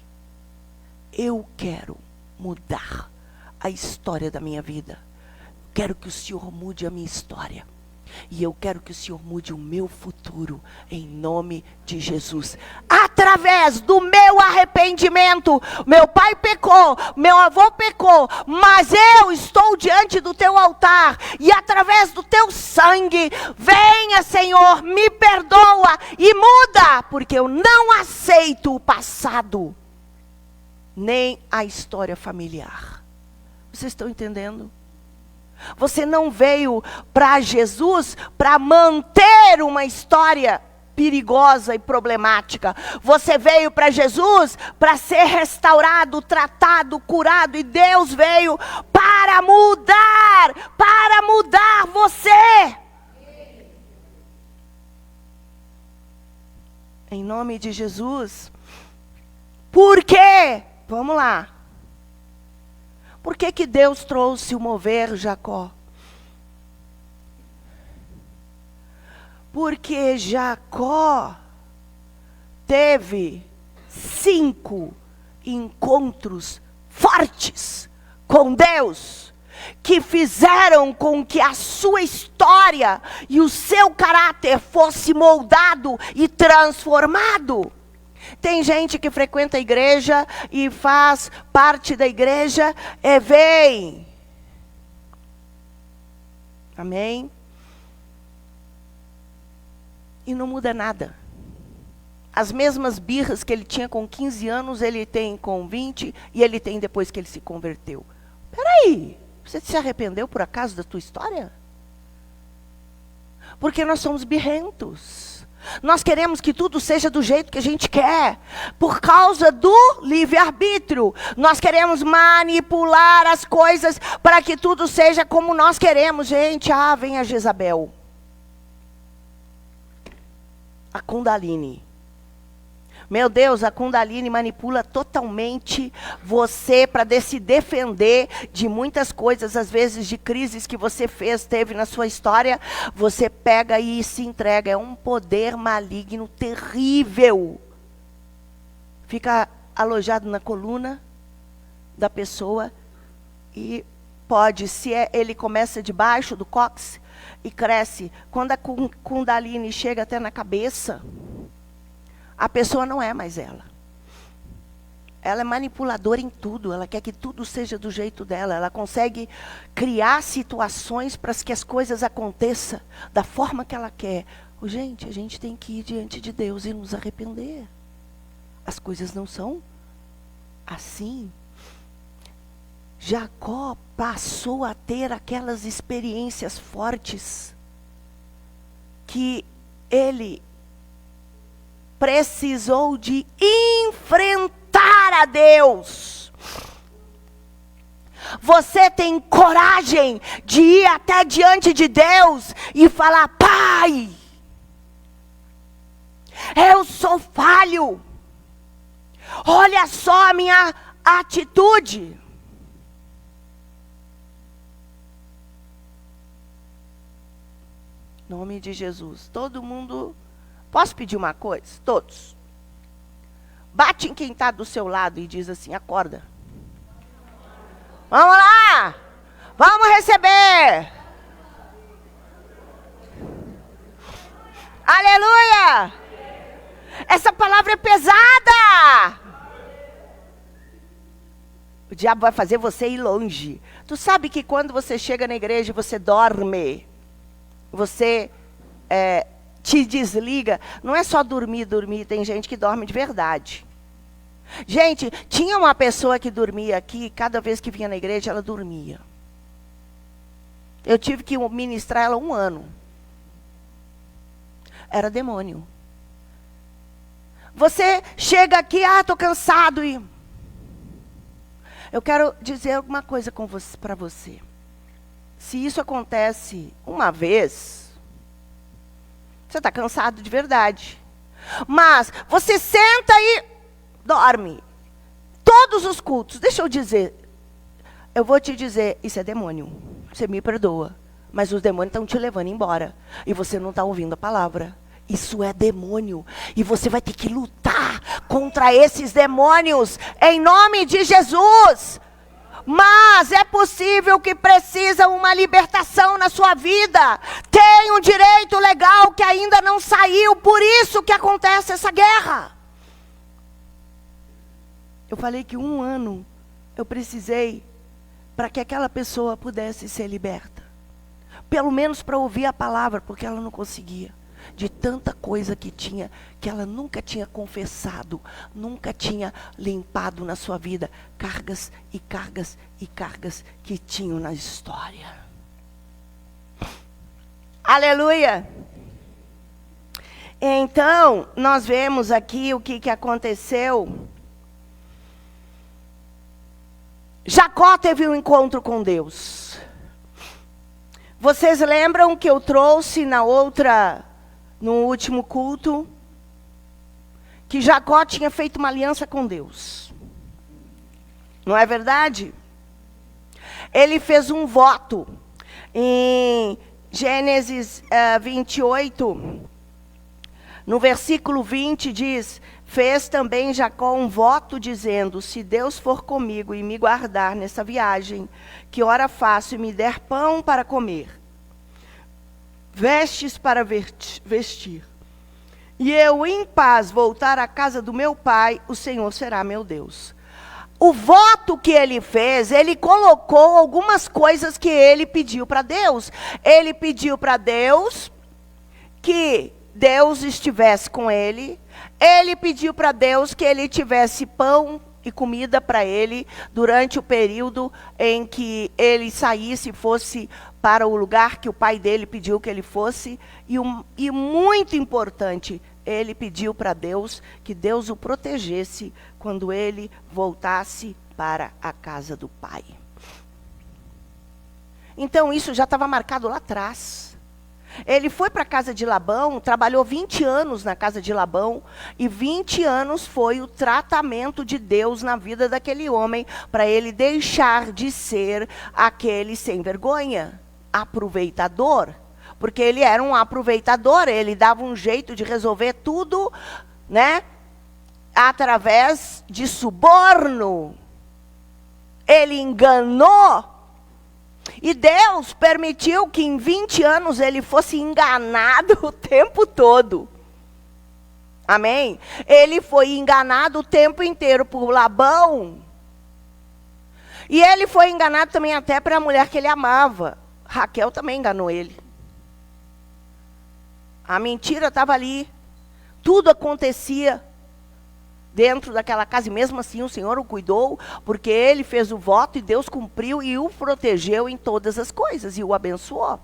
eu quero mudar a história da minha vida. Quero que o Senhor mude a minha história. E eu quero que o Senhor mude o meu futuro, em nome de Jesus. Através do meu arrependimento. Meu pai pecou, meu avô pecou, mas eu estou diante do teu altar. E através do teu sangue, venha, Senhor, me perdoa e muda. Porque eu não aceito o passado, nem a história familiar. Vocês estão entendendo? Você não veio para Jesus para manter uma história perigosa e problemática. Você veio para Jesus para ser restaurado, tratado, curado. E Deus veio para mudar você. Em nome de Jesus. Por quê? Vamos lá. Por que Deus trouxe o mover Jacó? Porque Jacó teve 5 encontros fortes com Deus, que fizeram com que a sua história e o seu caráter fosse moldado e transformado. Tem gente que frequenta a igreja e faz parte da igreja, vem. Amém? E não muda nada. As mesmas birras que ele tinha com 15 anos, ele tem com 20 e ele tem depois que ele se converteu. Peraí, você se arrependeu por acaso da tua história? Porque nós somos birrentos. Nós queremos que tudo seja do jeito que a gente quer, por causa do livre-arbítrio. Nós queremos manipular as coisas para que tudo seja como nós queremos. Gente, vem a Jezabel. A Kundalini. Meu Deus, a Kundalini manipula totalmente você para se defender de muitas coisas, às vezes de crises que você teve na sua história. Você pega e se entrega. É um poder maligno terrível. Fica alojado na coluna da pessoa e pode, ele começa debaixo do cóccix e cresce. Quando a Kundalini chega até na cabeça, a pessoa não é mais ela. Ela é manipuladora em tudo. Ela quer que tudo seja do jeito dela. Ela consegue criar situações para que as coisas aconteçam da forma que ela quer. Gente, a gente tem que ir diante de Deus e nos arrepender. As coisas não são assim. Jacó passou a ter aquelas experiências fortes que ele precisou de enfrentar a Deus. Você tem coragem de ir até diante de Deus e falar: Pai, eu sou falho. Olha só a minha atitude. Em nome de Jesus. Todo mundo... Posso pedir uma coisa? Todos. Bate em quem está do seu lado e diz assim: acorda. Vamos lá. Vamos receber. Aleluia. Essa palavra é pesada. O diabo vai fazer você ir longe. Tu sabe que quando você chega na igreja e você dorme, você te desliga. Não é só dormir, tem gente que dorme de verdade. Gente, tinha uma pessoa que dormia aqui, cada vez que vinha na igreja, ela dormia. Eu tive que ministrar ela 1 ano. Era demônio. Você chega aqui: estou cansado. E eu quero dizer alguma coisa para você. Se isso acontece uma vez, você está cansado de verdade. Mas você senta e dorme. Todos os cultos. Deixa eu dizer. Eu vou te dizer, isso é demônio. Você me perdoa. Mas os demônios estão te levando embora. E você não está ouvindo a palavra. Isso é demônio. E você vai ter que lutar contra esses demônios. Em nome de Jesus. Mas é possível que precisa uma libertação na sua vida. Tem um direito legal que ainda não saiu. Por isso que acontece essa guerra. Eu falei que 1 ano eu precisei para que aquela pessoa pudesse ser liberta. Pelo menos para ouvir a palavra, porque ela não conseguia. De tanta coisa que tinha, que ela nunca tinha confessado, nunca tinha limpado na sua vida. Cargas e cargas e cargas que tinham na história. Aleluia! Então, nós vemos aqui o que aconteceu. Jacó teve um encontro com Deus. Vocês lembram que eu trouxe no último culto, que Jacó tinha feito uma aliança com Deus. Não é verdade? Ele fez um voto. Em Gênesis 28, no versículo 20 diz: fez também Jacó um voto dizendo: se Deus for comigo e me guardar nessa viagem, que ora faço e me der pão para comer, vestes para vestir, e eu em paz voltar à casa do meu pai, o Senhor será meu Deus. O voto que ele fez, ele colocou algumas coisas que ele pediu para Deus. Ele pediu para Deus que Deus estivesse com ele. Ele pediu para Deus que ele tivesse pão e comida para ele durante o período em que ele saísse e fosse para o lugar que o pai dele pediu que ele fosse. E muito importante, ele pediu para Deus que Deus o protegesse quando ele voltasse para a casa do pai. Então isso já estava marcado lá atrás. Ele foi para a casa de Labão, trabalhou 20 anos na casa de Labão, e 20 anos foi o tratamento de Deus na vida daquele homem, para ele deixar de ser aquele sem vergonha, aproveitador. Porque ele era um aproveitador, ele dava um jeito de resolver tudo, né, através de suborno. Ele enganou. E Deus permitiu que em 20 anos ele fosse enganado o tempo todo. Amém? Ele foi enganado o tempo inteiro por Labão. E ele foi enganado também até para a mulher que ele amava. Raquel também enganou ele. A mentira estava ali. Tudo acontecia dentro daquela casa, e mesmo assim o Senhor o cuidou, porque ele fez o voto e Deus cumpriu e o protegeu em todas as coisas e o abençoou.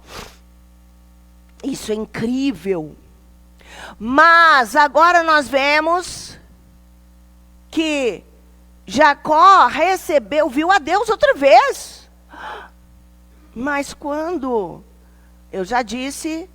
Isso é incrível. Mas agora nós vemos que Jacó viu a Deus outra vez. Mas quando? Eu já disse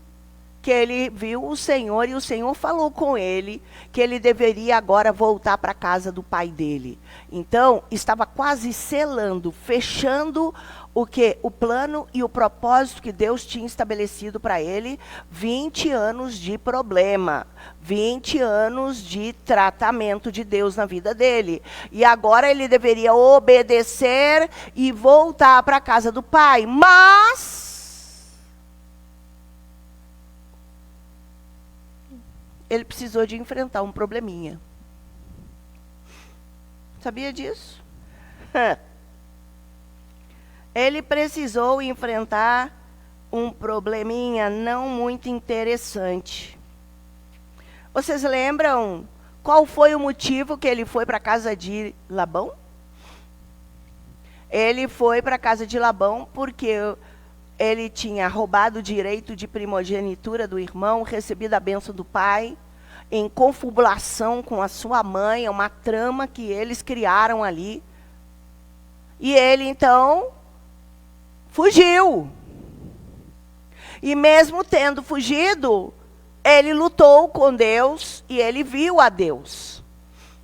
que ele viu o Senhor e o Senhor falou com ele que ele deveria agora voltar para a casa do pai dele. Então, estava quase selando, fechando o quê? O plano e o propósito que Deus tinha estabelecido para ele. 20 anos de problema, 20 anos de tratamento de Deus na vida dele. E agora ele deveria obedecer e voltar para a casa do pai. Mas ele precisou de enfrentar um probleminha. Sabia disso? Ele precisou enfrentar um probleminha não muito interessante. Vocês lembram qual foi o motivo que ele foi para a casa de Labão? Ele foi para a casa de Labão porque ele tinha roubado o direito de primogenitura do irmão, recebido a bênção do pai, em confabulação com a sua mãe, é uma trama que eles criaram ali. E ele, então, fugiu. E mesmo tendo fugido, ele lutou com Deus e ele viu a Deus.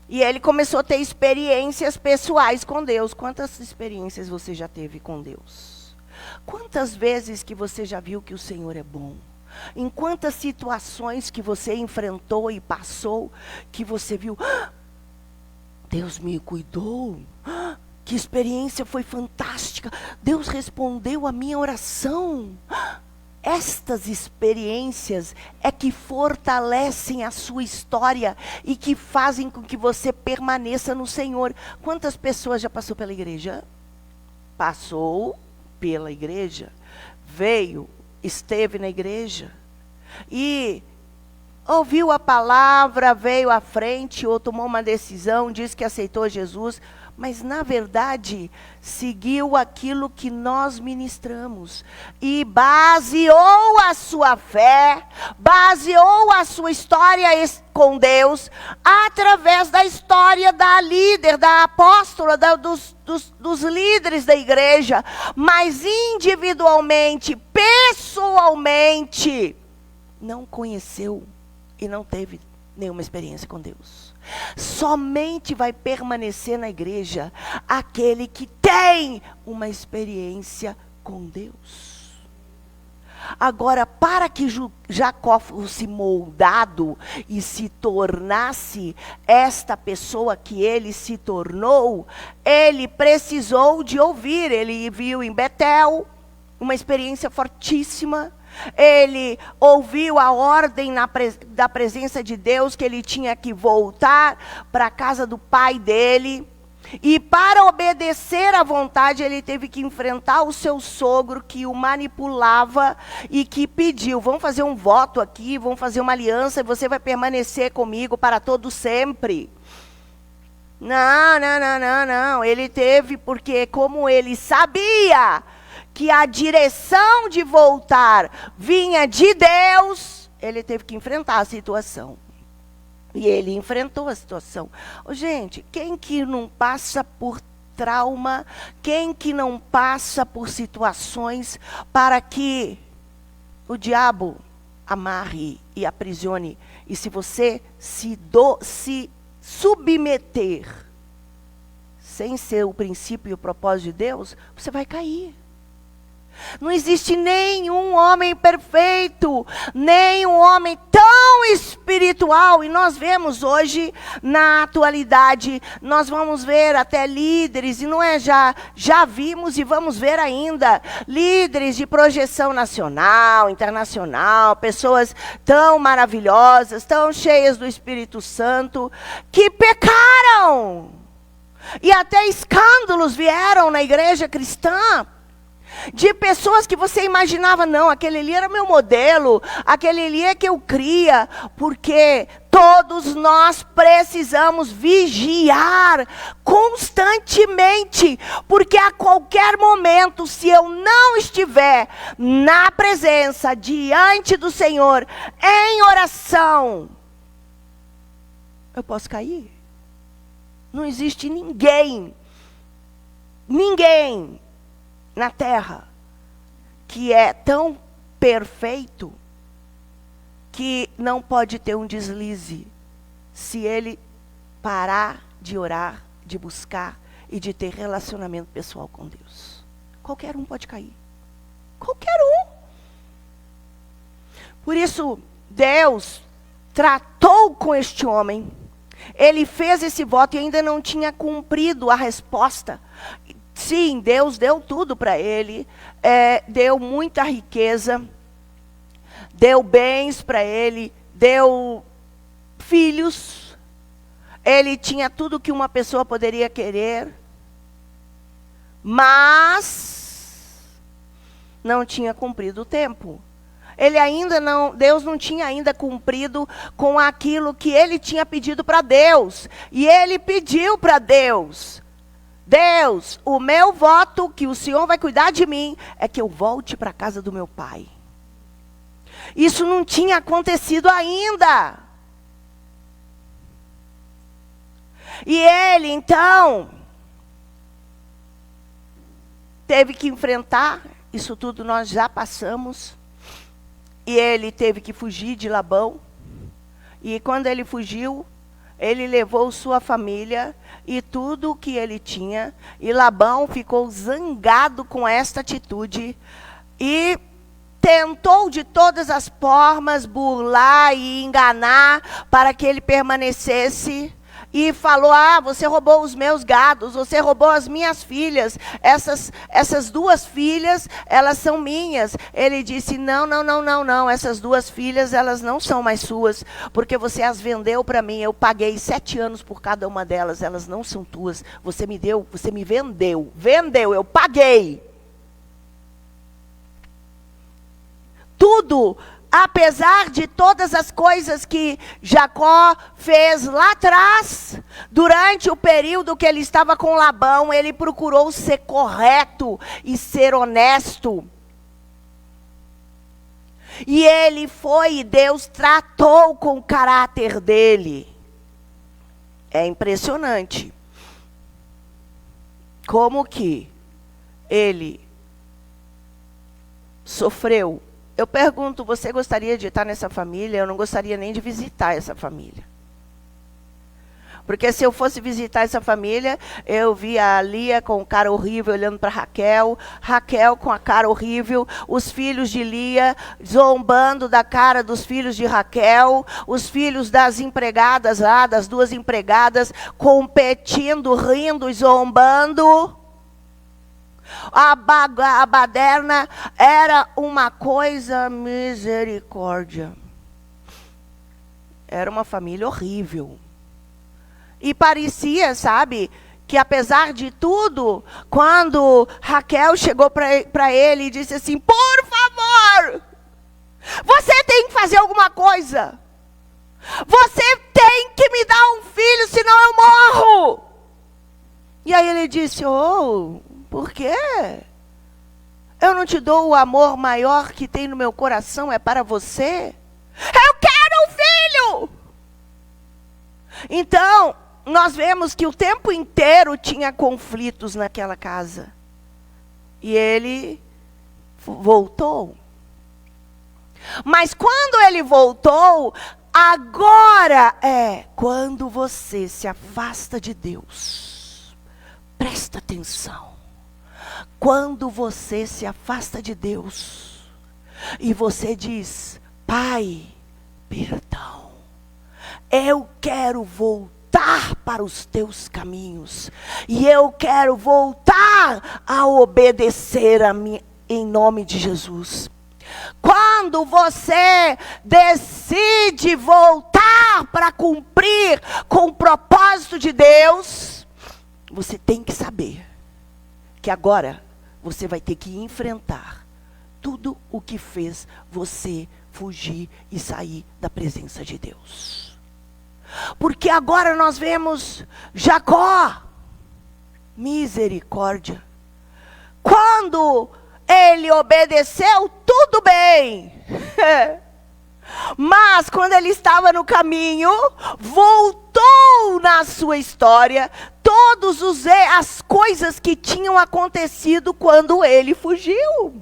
E ele começou a ter experiências pessoais com Deus. Quantas experiências você já teve com Deus? Quantas vezes que você já viu que o Senhor é bom? Em quantas situações que você enfrentou e passou, que você viu, Deus me cuidou, que experiência foi fantástica, Deus respondeu a minha oração. Estas experiências é que fortalecem a sua história e que fazem com que você permaneça no Senhor. Quantas pessoas já passou pela igreja? Passou pela igreja, veio, esteve na igreja e ouviu a palavra, veio à frente ou tomou uma decisão, disse que aceitou Jesus, mas na verdade seguiu aquilo que nós ministramos e baseou a sua fé, baseou a sua história com Deus através da história da líder, da apóstola, dos líderes da igreja, mas individualmente, pessoalmente, não conheceu e não teve nenhuma experiência com Deus. Somente vai permanecer na igreja aquele que tem uma experiência com Deus. Agora, para que Jacó fosse moldado e se tornasse esta pessoa que ele se tornou, ele precisou de ouvir. Ele viu em Betel uma experiência fortíssima. Ele ouviu a ordem da presença de Deus, que ele tinha que voltar para a casa do pai dele. E para obedecer à vontade, ele teve que enfrentar o seu sogro, que o manipulava e que pediu, vamos fazer um voto aqui, vamos fazer uma aliança, e você vai permanecer comigo para todo sempre. Não. Ele teve, porque como ele sabia que a direção de voltar vinha de Deus, ele teve que enfrentar a situação. E ele enfrentou a situação. Gente, quem que não passa por trauma, quem que não passa por situações para que o diabo amarre e aprisione? E se você se submeter, sem ser o princípio e o propósito de Deus, você vai cair. Não existe nenhum homem perfeito, nem um homem tão espiritual. E nós vemos hoje, na atualidade, nós vamos ver até líderes, e não é já vimos e vamos ver ainda, líderes de projeção nacional, internacional, pessoas tão maravilhosas, tão cheias do Espírito Santo, que pecaram. E até escândalos vieram na igreja cristã. De pessoas que você imaginava, não, aquele ali era meu modelo, aquele ali é que eu cria, porque todos nós precisamos vigiar constantemente, porque a qualquer momento, se eu não estiver na presença, diante do Senhor, em oração, eu posso cair. Não existe ninguém na terra que é tão perfeito que não pode ter um deslize se ele parar de orar, de buscar e de ter relacionamento pessoal com Deus. Qualquer um pode cair. Qualquer um. Por isso, Deus tratou com este homem. Ele fez esse voto e ainda não tinha cumprido a resposta. Sim, Deus deu tudo para ele, deu muita riqueza, deu bens para ele, deu filhos, ele tinha tudo que uma pessoa poderia querer, mas não tinha cumprido o tempo. Deus não tinha ainda cumprido com aquilo que ele tinha pedido para Deus, e ele pediu para Deus: Deus, o meu voto, que o Senhor vai cuidar de mim, é que eu volte para a casa do meu pai. Isso não tinha acontecido ainda. E ele, então, teve que enfrentar, isso tudo nós já passamos, e ele teve que fugir de Labão, e quando ele fugiu, ele levou sua família e tudo o que ele tinha. E Labão ficou zangado com esta atitude. E tentou de todas as formas burlar e enganar para que ele permanecesse. E falou: você roubou os meus gados, você roubou as minhas filhas. Essas duas filhas, elas são minhas. Ele disse: não, essas duas filhas, elas não são mais suas, porque você as vendeu para mim. Eu paguei 7 anos por cada uma delas, elas não são tuas. Você me deu, você me vendeu, eu paguei. Tudo. Apesar de todas as coisas que Jacó fez lá atrás, durante o período que ele estava com Labão, ele procurou ser correto e ser honesto. E ele foi, e Deus tratou com o caráter dele. É impressionante como que ele sofreu. Eu pergunto, você gostaria de estar nessa família? Eu não gostaria nem de visitar essa família. Porque se eu fosse visitar essa família, eu via a Lia com cara horrível olhando para Raquel, Raquel com a cara horrível, os filhos de Lia zombando da cara dos filhos de Raquel, os filhos das empregadas lá, das duas empregadas, competindo, rindo e zombando. A baderna era uma coisa, misericórdia. Era uma família horrível. E parecia, sabe, que apesar de tudo, quando Raquel chegou para ele e disse assim: por favor, você tem que fazer alguma coisa. Você tem que me dar um filho, senão eu morro. E aí ele disse: por quê? Eu não te dou o amor maior que tem no meu coração, é para você? Eu quero um filho! Então, nós vemos que o tempo inteiro tinha conflitos naquela casa. E ele voltou. Mas quando ele voltou, agora é quando você se afasta de Deus. Presta atenção. Quando você se afasta de Deus e você diz: Pai, perdão, eu quero voltar para os teus caminhos e eu quero voltar a obedecer a mim em nome de Jesus. Quando você decide voltar para cumprir com o propósito de Deus, você tem que saber que agora você vai ter que enfrentar tudo o que fez você fugir e sair da presença de Deus. Porque agora nós vemos Jacó, misericórdia. Quando ele obedeceu, tudo bem. Mas quando ele estava no caminho, voltou na sua história todas as coisas que tinham acontecido quando ele fugiu.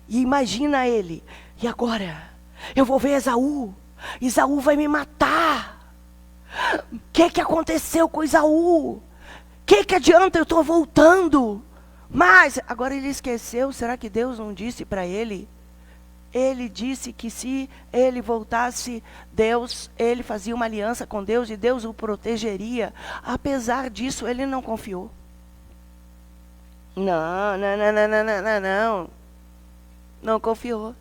E imagina ele, e agora? Eu vou ver Esaú. Esaú vai me matar. O que aconteceu com Esaú? O que adianta, eu estou voltando? Mas agora ele esqueceu, será que Deus não disse para ele? Ele disse que se ele voltasse, ele fazia uma aliança com Deus e Deus o protegeria. Apesar disso, ele não confiou. Não confiou.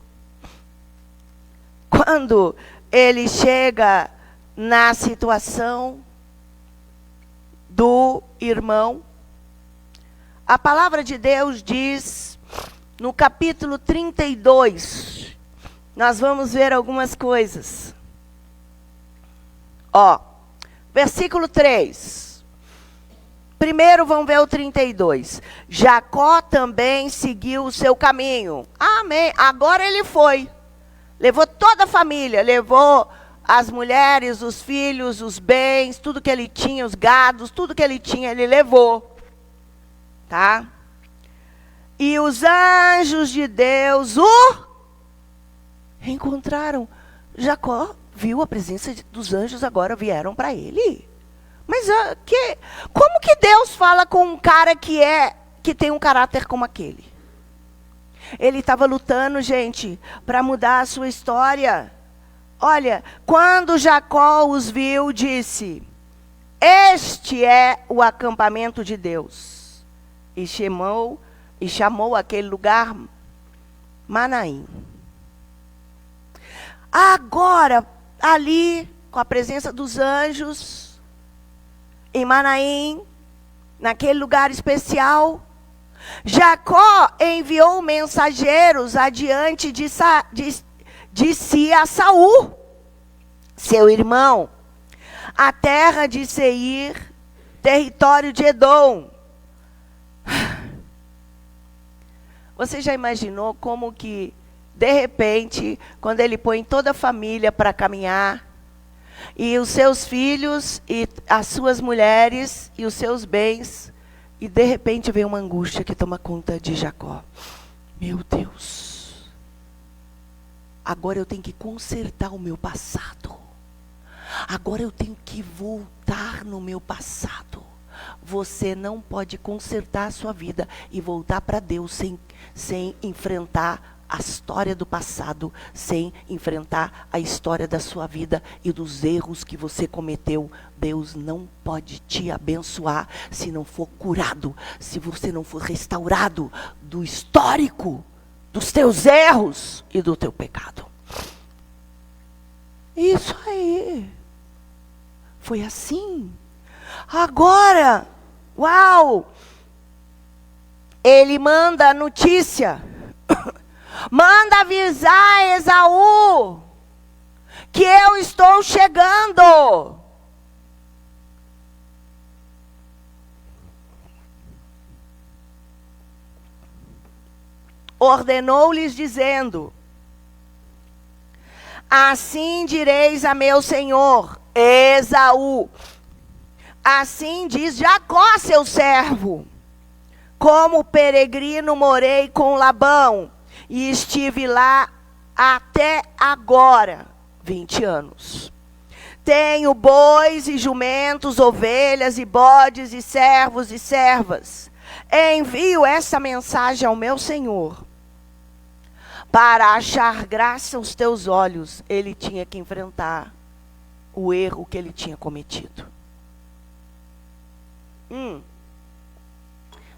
Quando ele chega na situação do irmão, a palavra de Deus diz, no capítulo 32, nós vamos ver algumas coisas. Versículo 3. Primeiro vamos ver o 32. Jacó também seguiu o seu caminho. Amém. Agora ele foi. Levou toda a família, levou as mulheres, os filhos, os bens, tudo que ele tinha, os gados, tudo que ele tinha, ele levou. Tá? E os anjos de Deus o encontraram. Jacó viu a presença dos anjos, agora vieram para ele. Mas como que Deus fala com um cara que tem um caráter como aquele? Ele estava lutando, gente, para mudar a sua história. Olha, quando Jacó os viu, disse: este é o acampamento de Deus. E chamou aquele lugar Manaim. Agora, ali, com a presença dos anjos, em Manaim, naquele lugar especial, Jacó enviou mensageiros adiante de si a Saul, seu irmão, a terra de Seir, território de Edom. Você já imaginou como que, de repente, quando ele põe toda a família para caminhar, e os seus filhos, e as suas mulheres, e os seus bens, e de repente vem uma angústia que toma conta de Jacó. Meu Deus, agora eu tenho que consertar o meu passado. Agora eu tenho que voltar no meu passado. Você não pode consertar a sua vida e voltar para Deus sem enfrentar a história do passado, sem enfrentar a história da sua vida e dos erros que você cometeu. Deus não pode te abençoar se não for curado, se você não for restaurado do histórico, dos teus erros e do teu pecado. Isso aí. Foi assim. Agora, uau! Ele manda a notícia. Manda avisar Esaú que eu estou chegando. Ordenou-lhes dizendo: assim direis a meu senhor Esaú, assim diz Jacó seu servo: como peregrino morei com Labão, e estive lá até agora, 20 anos. Tenho bois e jumentos, ovelhas e bodes e servos e servas. Envio essa mensagem ao meu senhor, para achar graça aos teus olhos. Ele tinha que enfrentar o erro que ele tinha cometido.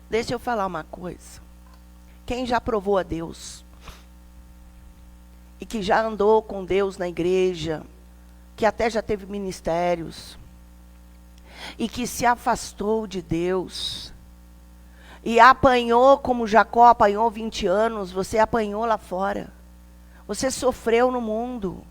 Deixa eu falar uma coisa. Quem já provou a Deus, e que já andou com Deus na igreja, que até já teve ministérios, e que se afastou de Deus, e apanhou como Jacó apanhou 20 anos, você apanhou lá fora. Você sofreu no mundo.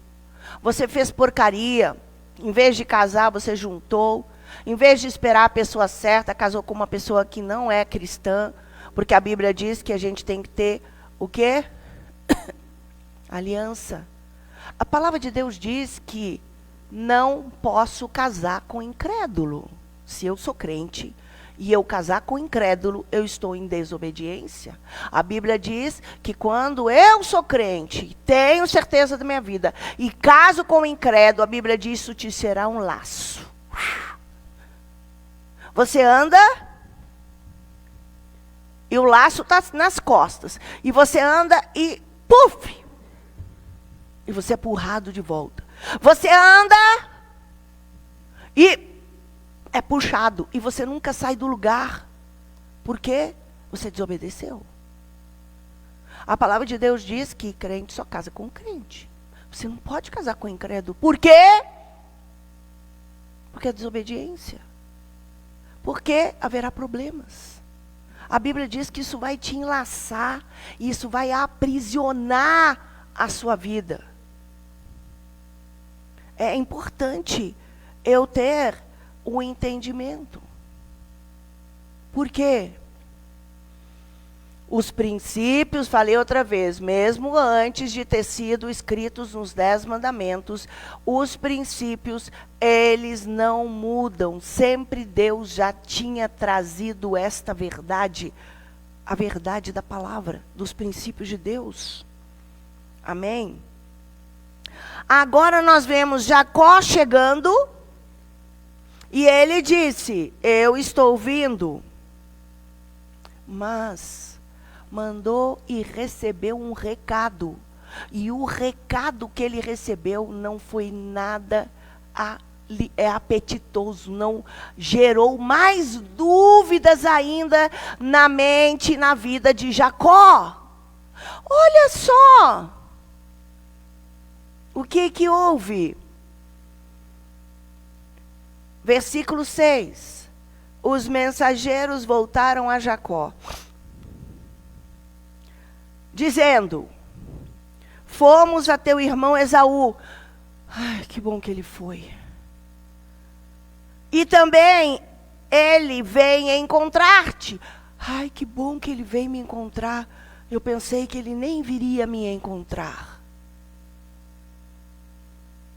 Você fez porcaria. Em vez de casar, você juntou. Em vez de esperar a pessoa certa, casou com uma pessoa que não é cristã. Porque a Bíblia diz que a gente tem que ter o quê? Aliança. A palavra de Deus diz que não posso casar com incrédulo. Se eu sou crente e eu casar com incrédulo, eu estou em desobediência. A Bíblia diz que quando eu sou crente, tenho certeza da minha vida, e caso com incrédulo, a Bíblia diz, isso te será um laço. Você anda e o laço está nas costas. E você anda e puf! E você é empurrado de volta. Você anda e é puxado. E você nunca sai do lugar. Por quê? Você desobedeceu. A palavra de Deus diz que crente só casa com crente. Você não pode casar com incrédulo. Por quê? Porque é desobediência. Porque haverá problemas. A Bíblia diz que isso vai te enlaçar. E isso vai aprisionar a sua vida. É importante eu ter o entendimento. Por quê? Os princípios, falei outra vez, mesmo antes de ter sido escritos nos 10 mandamentos, os princípios, eles não mudam. Sempre Deus já tinha trazido esta verdade, a verdade da palavra, dos princípios de Deus. Amém? Agora nós vemos Jacó chegando, e ele disse, eu estou vindo. Mas mandou e recebeu um recado. E o recado que ele recebeu não foi nada apetitoso, não gerou mais dúvidas ainda na mente e na vida de Jacó. Olha só! O que houve? Versículo 6. Os mensageiros voltaram a Jacó, dizendo, fomos a teu irmão Esaú. Ai, que bom que ele foi. E também ele vem encontrar-te. Ai, que bom que ele veio me encontrar. Eu pensei que ele nem viria me encontrar.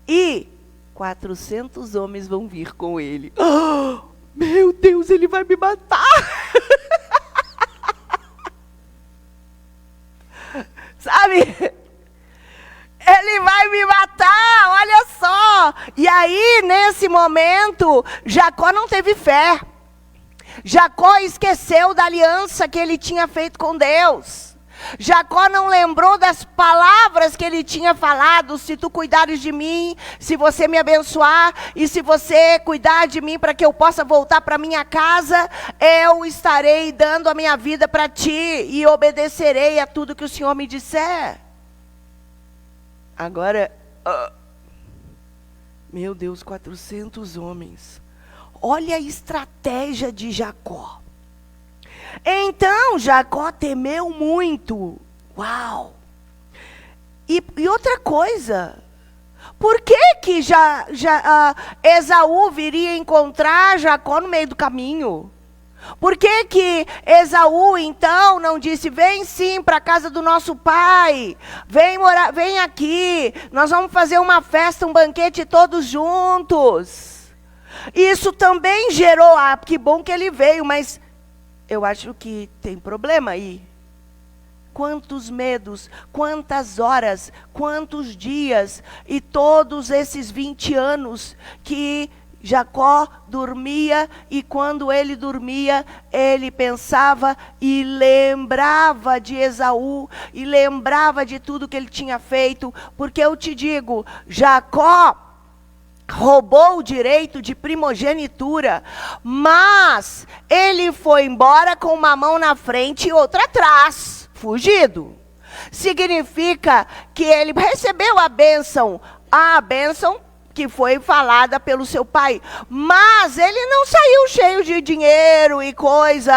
E 400 homens vão vir com ele. Oh, meu Deus, ele vai me matar. Sabe? Ele vai me matar, olha só. E aí, nesse momento, Jacó não teve fé. Jacó esqueceu da aliança que ele tinha feito com Deus. Jacó não lembrou das palavras que ele tinha falado. Se tu cuidares de mim, se você me abençoar, e se você cuidar de mim para que eu possa voltar para minha casa, eu estarei dando a minha vida para ti e obedecerei a tudo que o Senhor me disser. Agora, meu Deus, 400 homens. Olha a estratégia de Jacó. Então Jacó temeu muito. Uau! E outra coisa, por que Esaú viria encontrar Jacó no meio do caminho? Por que Esaú então não disse, vem sim para a casa do nosso pai, vem aqui, nós vamos fazer uma festa, um banquete todos juntos. Isso também gerou, que bom que ele veio, mas eu acho que tem problema aí. Quantos medos, quantas horas, quantos dias, e todos esses 20 anos que Jacó dormia, e quando ele dormia, ele pensava e lembrava de Esaú, e lembrava de tudo que ele tinha feito, porque eu te digo, Jacó roubou o direito de primogenitura, mas ele foi embora com uma mão na frente e outra atrás, fugido. Significa que ele recebeu a bênção que foi falada pelo seu pai. Mas ele não saiu cheio de dinheiro e coisa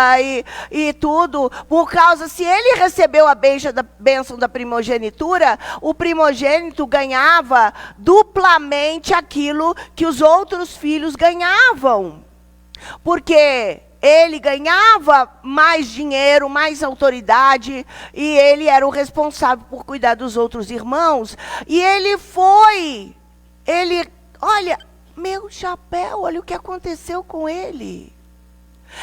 e tudo, por causa, se ele recebeu a bênção da primogenitura, o primogênito ganhava duplamente aquilo que os outros filhos ganhavam. Porque ele ganhava mais dinheiro, mais autoridade, e ele era o responsável por cuidar dos outros irmãos. E olha, meu chapéu, olha o que aconteceu com ele.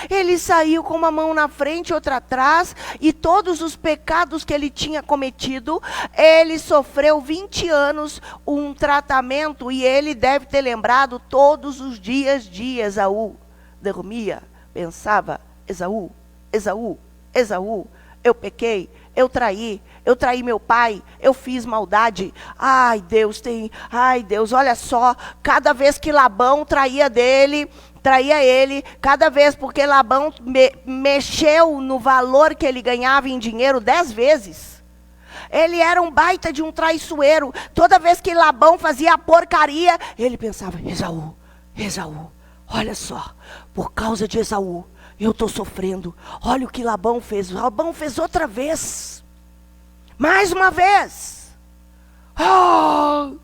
Ele saiu com uma mão na frente e outra atrás, e todos os pecados que ele tinha cometido, ele sofreu 20 anos um tratamento, e ele deve ter lembrado todos os dias de Esaú. Dormia, pensava, Esaú, Esaú, Esaú, eu pequei, eu traí meu pai, eu fiz maldade. Ai Deus, olha só, cada vez que Labão traía ele, cada vez, porque Labão mexeu no valor que ele ganhava em dinheiro 10 vezes. Ele era um baita de um traiçoeiro. Toda vez que Labão fazia a porcaria, ele pensava, Esaú, olha só, por causa de Esaú, eu estou sofrendo. Olha o que Labão fez. Labão fez outra vez. Mais uma vez. Oh,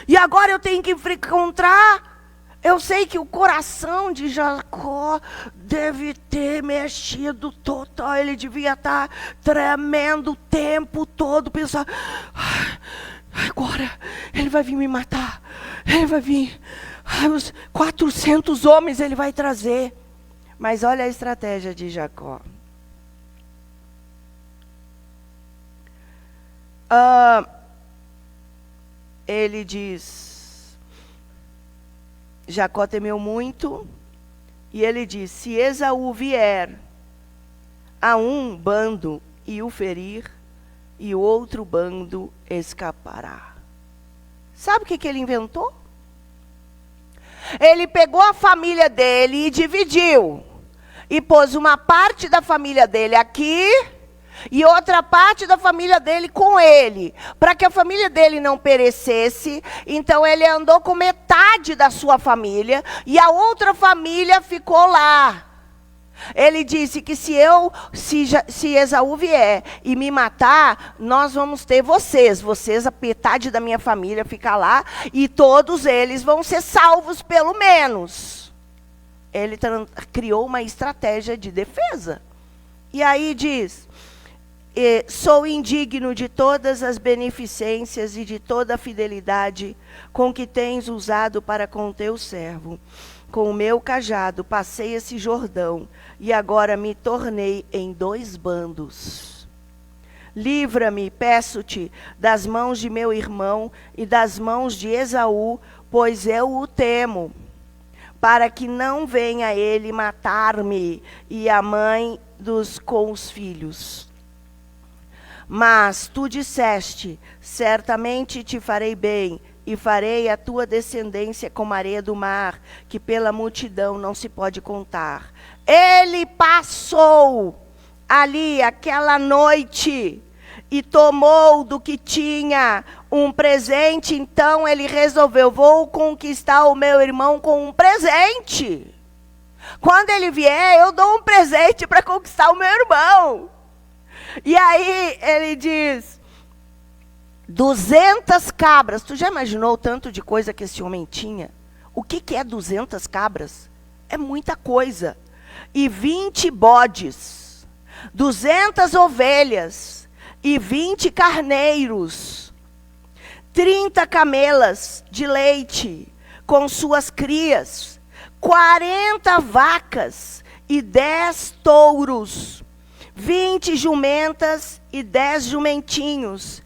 e agora eu tenho que encontrar. Eu sei que o coração de Jacó deve ter mexido total. Ele devia estar tremendo o tempo todo, pensando, agora ele vai vir me matar. Ele vai vir. Os 400 homens ele vai trazer. Mas olha a estratégia de Jacó. Ele diz, Jacó temeu muito, e ele diz, se Esaú vier a um bando e o ferir, e o outro bando escapará. Sabe o que ele inventou? Ele pegou a família dele e dividiu. E pôs uma parte da família dele aqui e outra parte da família dele com ele. Para que a família dele não perecesse, então ele andou com metade da sua família e a outra família ficou lá. Ele disse que se Esaú vier e me matar, nós vamos ter vocês, a metade da minha família fica lá, e todos eles vão ser salvos pelo menos. Ele criou uma estratégia de defesa. E aí diz, sou indigno de todas as beneficências e de toda a fidelidade com que tens usado para com teu servo. Com o meu cajado passei esse Jordão, e agora me tornei em 2 bandos. Livra-me, peço-te, das mãos de meu irmão e das mãos de Esaú, pois eu o temo, para que não venha ele matar-me e a mãe com os filhos. Mas tu disseste, certamente te farei bem, e farei a tua descendência como a areia do mar, que pela multidão não se pode contar. Ele passou ali aquela noite e tomou do que tinha um presente, então ele resolveu, vou conquistar o meu irmão com um presente. Quando ele vier, eu dou um presente para conquistar o meu irmão. E aí ele diz, 200 cabras. Tu já imaginou o tanto de coisa que esse homem tinha? O que é 200 cabras? É muita coisa. E 20 bodes, 200 ovelhas e 20 carneiros, 30 camelas de leite com suas crias, 40 vacas e 10 touros, 20 jumentas e 10 jumentinhos.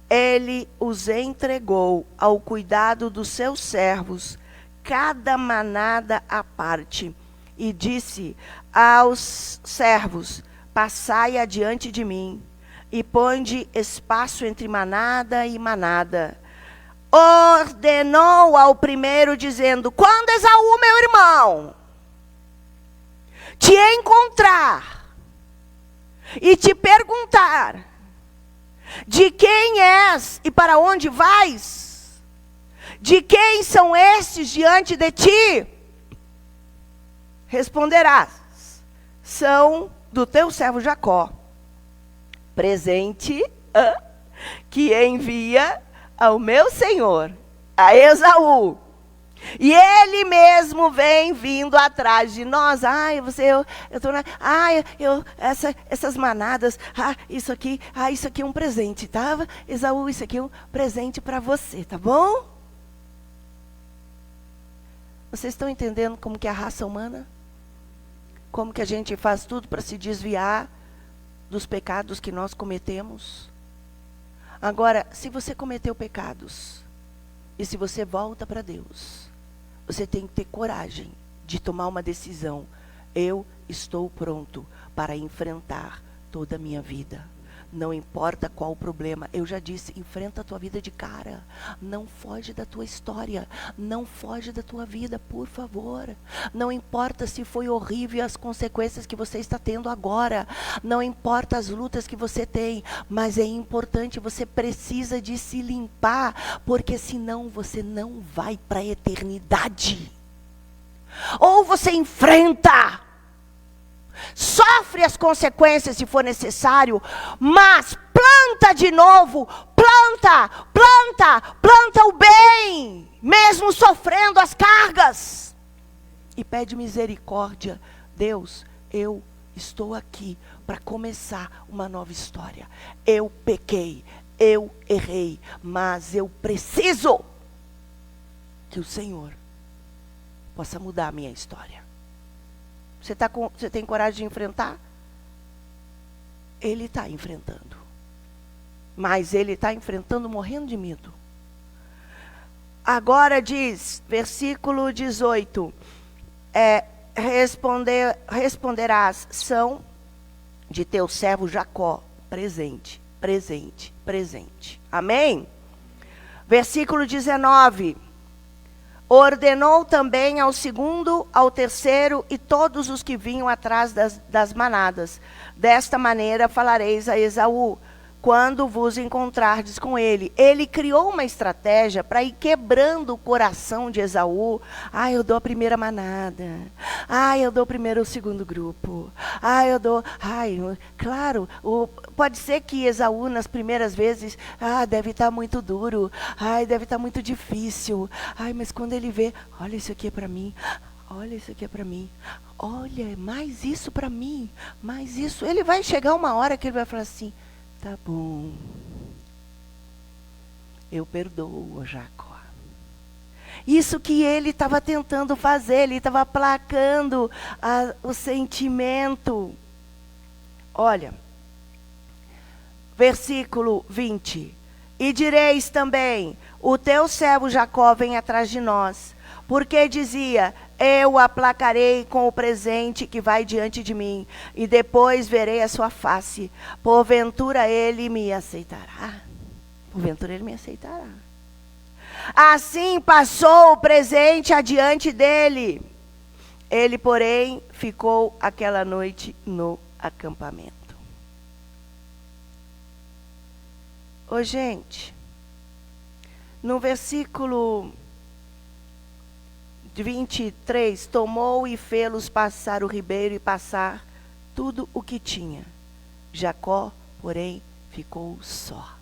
Ele os entregou ao cuidado dos seus servos, cada manada à parte, e disse aos servos, passai adiante de mim, e ponde espaço entre manada e manada. Ordenou ao primeiro, dizendo, quando Esaú, meu irmão, te encontrar e te perguntar, de quem és e para onde vais? de quem são estes diante de ti? Responderás: são do teu servo Jacó, presente que envia ao meu senhor, a Esaú. E ele mesmo vem vindo atrás de nós. Essas manadas, isso aqui é um presente, tá? Esaú, isso aqui é um presente para você, tá bom? Vocês estão entendendo como que é a raça humana? Como que a gente faz tudo para se desviar dos pecados que nós cometemos? Agora, se você cometeu pecados, e se você volta para Deus, você tem que ter coragem de tomar uma decisão. Eu estou pronto para enfrentar toda a minha vida. Não importa qual o problema. Eu já disse, enfrenta a tua vida de cara. Não foge da tua história. Não foge da tua vida, por favor. Não importa se foi horrível as consequências que você está tendo agora. Não importa as lutas que você tem. Mas é importante, você precisa de se limpar. Porque senão você não vai para a eternidade. Ou você enfrenta, sofre as consequências se for necessário, mas planta de novo, planta o bem, mesmo sofrendo as cargas. E pede misericórdia. Deus, eu estou aqui para começar uma nova história. Eu pequei, eu errei, mas eu preciso que o Senhor possa mudar a minha história. Você tem coragem de enfrentar? Ele está enfrentando. Mas ele está enfrentando morrendo de medo. Agora diz, versículo 18. Responderás, são de teu servo Jacó. Presente. Amém? Versículo 19. Ordenou também ao segundo, ao terceiro e todos os que vinham atrás das manadas. Desta maneira falareis a Esaú, quando vos encontrardes com ele. Ele criou uma estratégia para ir quebrando o coração de Esaú. Eu dou a primeira manada. Eu dou primeiro o segundo grupo. Claro, pode ser que Esaú nas primeiras vezes, deve estar muito duro. Deve estar muito difícil. Mas quando ele vê, olha, isso aqui é para mim. Olha, isso aqui é para mim. Olha, mais isso para mim. Mais isso. Ele vai chegar uma hora que ele vai falar assim, tá bom, eu perdoo, Jacó. Isso que ele estava tentando fazer, ele estava aplacando o sentimento. Olha, versículo 20. E direis também, o teu servo Jacó vem atrás de nós, porque dizia, eu o aplacarei com o presente que vai diante de mim, e depois verei a sua face. Porventura ele me aceitará. Assim passou o presente adiante dele. Ele, porém, ficou aquela noite no acampamento. Gente, no versículo 23, tomou e fê-los passar o ribeiro e passar tudo o que tinha. Jacó, porém, ficou só.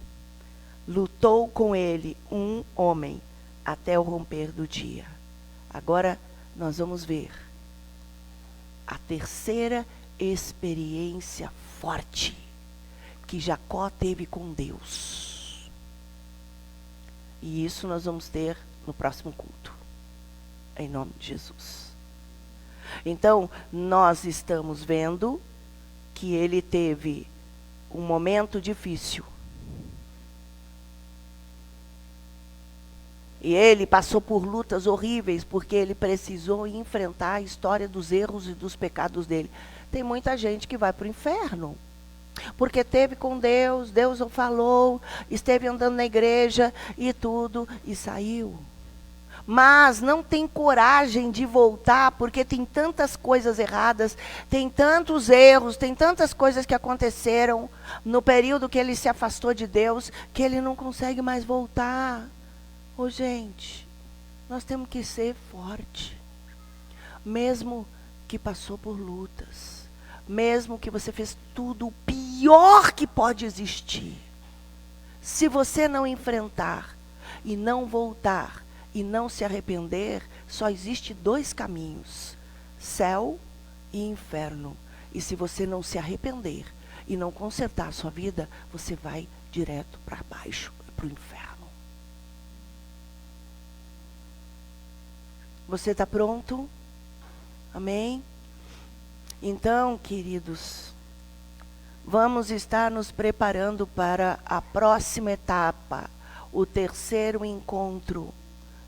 Lutou com ele um homem até o romper do dia. Agora nós vamos ver a terceira experiência forte que Jacó teve com Deus. E isso nós vamos ter no próximo culto. Em nome de Jesus. Então, nós estamos vendo que ele teve um momento difícil. E ele passou por lutas horríveis, porque ele precisou enfrentar a história dos erros e dos pecados dele. Tem muita gente que vai para o inferno, porque teve com Deus, Deus o falou, esteve andando na igreja e tudo, e saiu. Mas não tem coragem de voltar, porque tem tantas coisas erradas, tem tantos erros, tem tantas coisas que aconteceram no período que ele se afastou de Deus, que ele não consegue mais voltar. Gente, Nós temos que ser forte. Mesmo que passou por lutas. Mesmo que você fez tudo o pior que pode existir. Se você não enfrentar e não voltar e não se arrepender, só existe 2 caminhos: céu e inferno. E se você não se arrepender e não consertar a sua vida, você vai direto para baixo, para o inferno. Você está pronto? Amém? Então, queridos, vamos estar nos preparando para a próxima etapa, o 3º encontro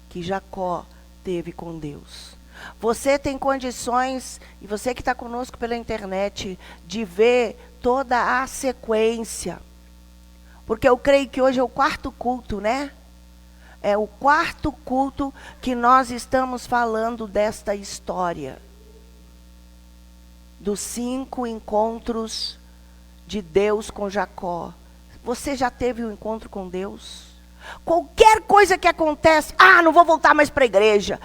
que Jacó teve com Deus. Você tem condições, e você que está conosco pela internet, de ver toda a sequência. Porque eu creio que hoje é o 4º culto, né? É o 4º culto que nós estamos falando desta história. Dos 5 encontros de Deus com Jacó. Você já teve um encontro com Deus? Qualquer coisa que acontece, não vou voltar mais para a igreja.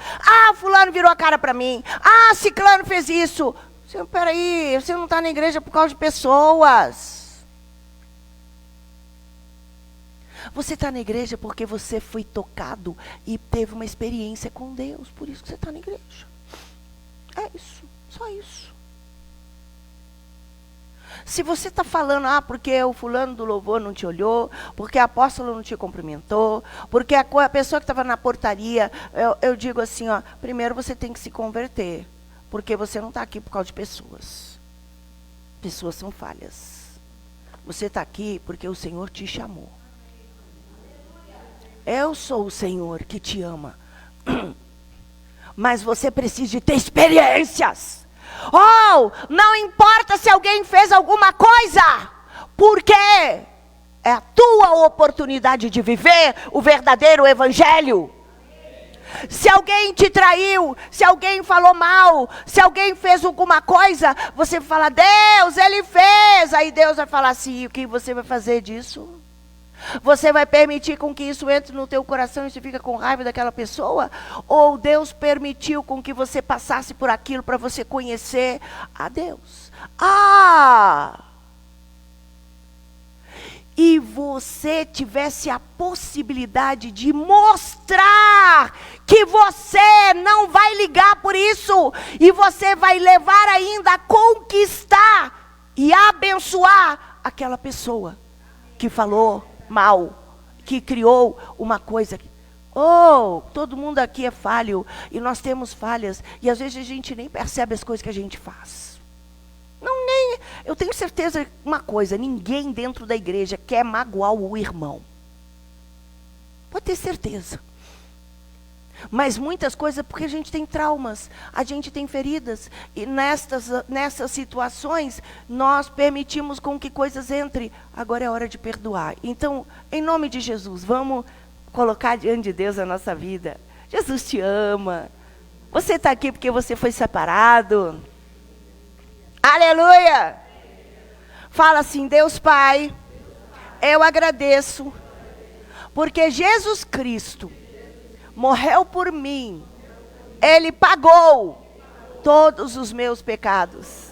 Fulano virou a cara para mim. Ciclano fez isso. Peraí, você não está na igreja por causa de pessoas. Você está na igreja porque você foi tocado e teve uma experiência com Deus. Por isso que você está na igreja. É isso, só isso. Se você está falando, porque o fulano do louvor não te olhou, porque a apóstola não te cumprimentou, porque a pessoa que estava na portaria, eu digo assim, primeiro você tem que se converter, porque você não está aqui por causa de pessoas. Pessoas são falhas. Você está aqui porque o Senhor te chamou. Eu sou o Senhor que te ama. Mas você precisa de ter experiências. Não importa se alguém fez alguma coisa, porque é a tua oportunidade de viver o verdadeiro evangelho. Se alguém te traiu, se alguém falou mal, se alguém fez alguma coisa, você fala, Deus, ele fez. Aí Deus vai falar assim, o que você vai fazer disso? Você vai permitir com que isso entre no teu coração e você fica com raiva daquela pessoa? Ou Deus permitiu com que você passasse por aquilo para você conhecer a Deus? E você tivesse a possibilidade de mostrar que você não vai ligar por isso. E você vai levar ainda a conquistar e abençoar aquela pessoa que falou mal, que criou uma coisa. Todo mundo aqui é falho, e nós temos falhas, e às vezes a gente nem percebe as coisas que a gente faz. Eu tenho certeza de uma coisa, ninguém dentro da igreja quer magoar o irmão. Pode ter certeza. Mas muitas coisas, porque a gente tem traumas, a gente tem feridas, e nessas situações, nós permitimos com que coisas entrem. Agora é hora de perdoar. Então, em nome de Jesus, vamos colocar diante de Deus a nossa vida. Jesus te ama. Você está aqui porque você foi separado. Aleluia! Fala assim, Deus Pai, eu agradeço, porque Jesus Cristo morreu por mim. Ele pagou todos os meus pecados.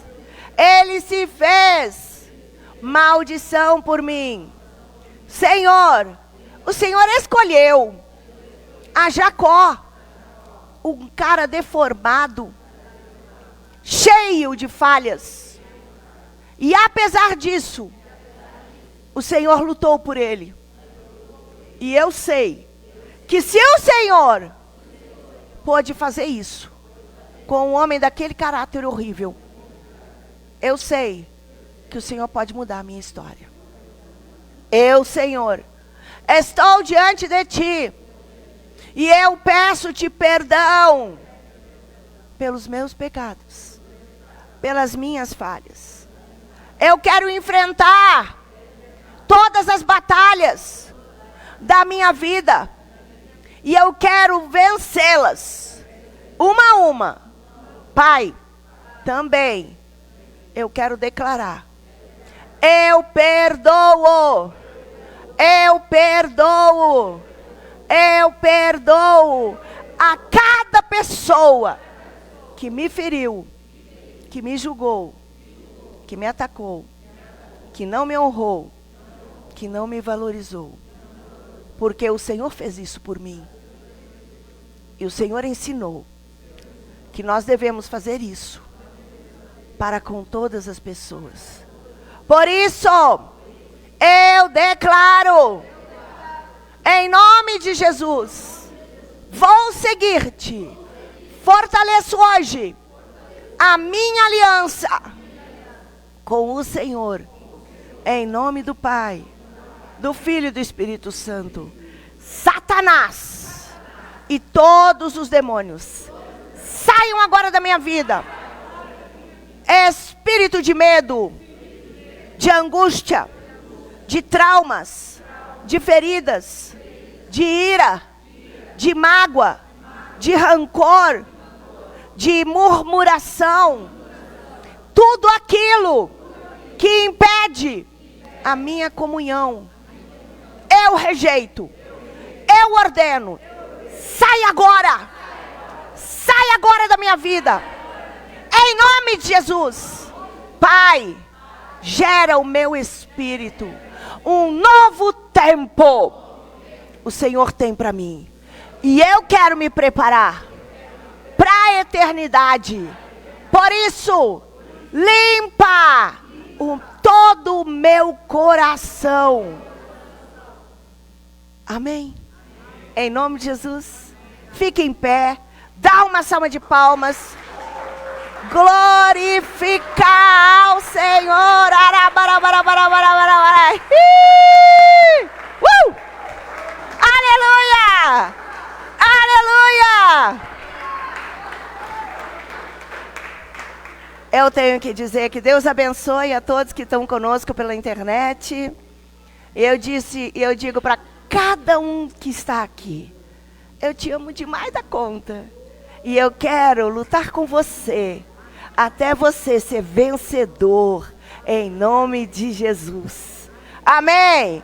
Ele se fez maldição por mim. Senhor, o Senhor escolheu a Jacó, um cara deformado, cheio de falhas. E apesar disso, o Senhor lutou por ele. E eu sei que se o Senhor pôde fazer isso com um homem daquele caráter horrível, eu sei que o Senhor pode mudar a minha história. Eu, Senhor, estou diante de Ti e eu peço-Te perdão pelos meus pecados, pelas minhas falhas. Eu quero enfrentar todas as batalhas da minha vida. E eu quero vencê-las, uma a uma. Pai, também eu quero declarar: eu perdoo, eu perdoo, eu perdoo a cada pessoa que me feriu, que me julgou, que me atacou, que não me honrou, que não me valorizou. Porque o Senhor fez isso por mim. E o Senhor ensinou que nós devemos fazer isso para com todas as pessoas. Por isso, eu declaro, em nome de Jesus, vou seguir-te. Fortaleço hoje a minha aliança com o Senhor. Em nome do Pai, do Filho e do Espírito Santo. Satanás e todos os demônios, saiam agora da minha vida. Espírito de medo, de angústia, de traumas, de feridas, de ira, de mágoa, de rancor, de murmuração, tudo aquilo que impede a minha comunhão, eu rejeito, eu ordeno, sai agora da minha vida, em nome de Jesus. Pai, gera o meu espírito, um novo tempo o Senhor tem para mim, e eu quero me preparar para a eternidade. Por isso, limpa todo o meu coração. Amém? Em nome de Jesus, fique em pé, dá uma salva de palmas. Glorificar ao Senhor. Aleluia! Aleluia! Eu tenho que dizer que Deus abençoe a todos que estão conosco pela internet. Eu digo para cada um que está aqui, eu te amo demais da conta. E eu quero lutar com você, até você ser vencedor, em nome de Jesus. Amém?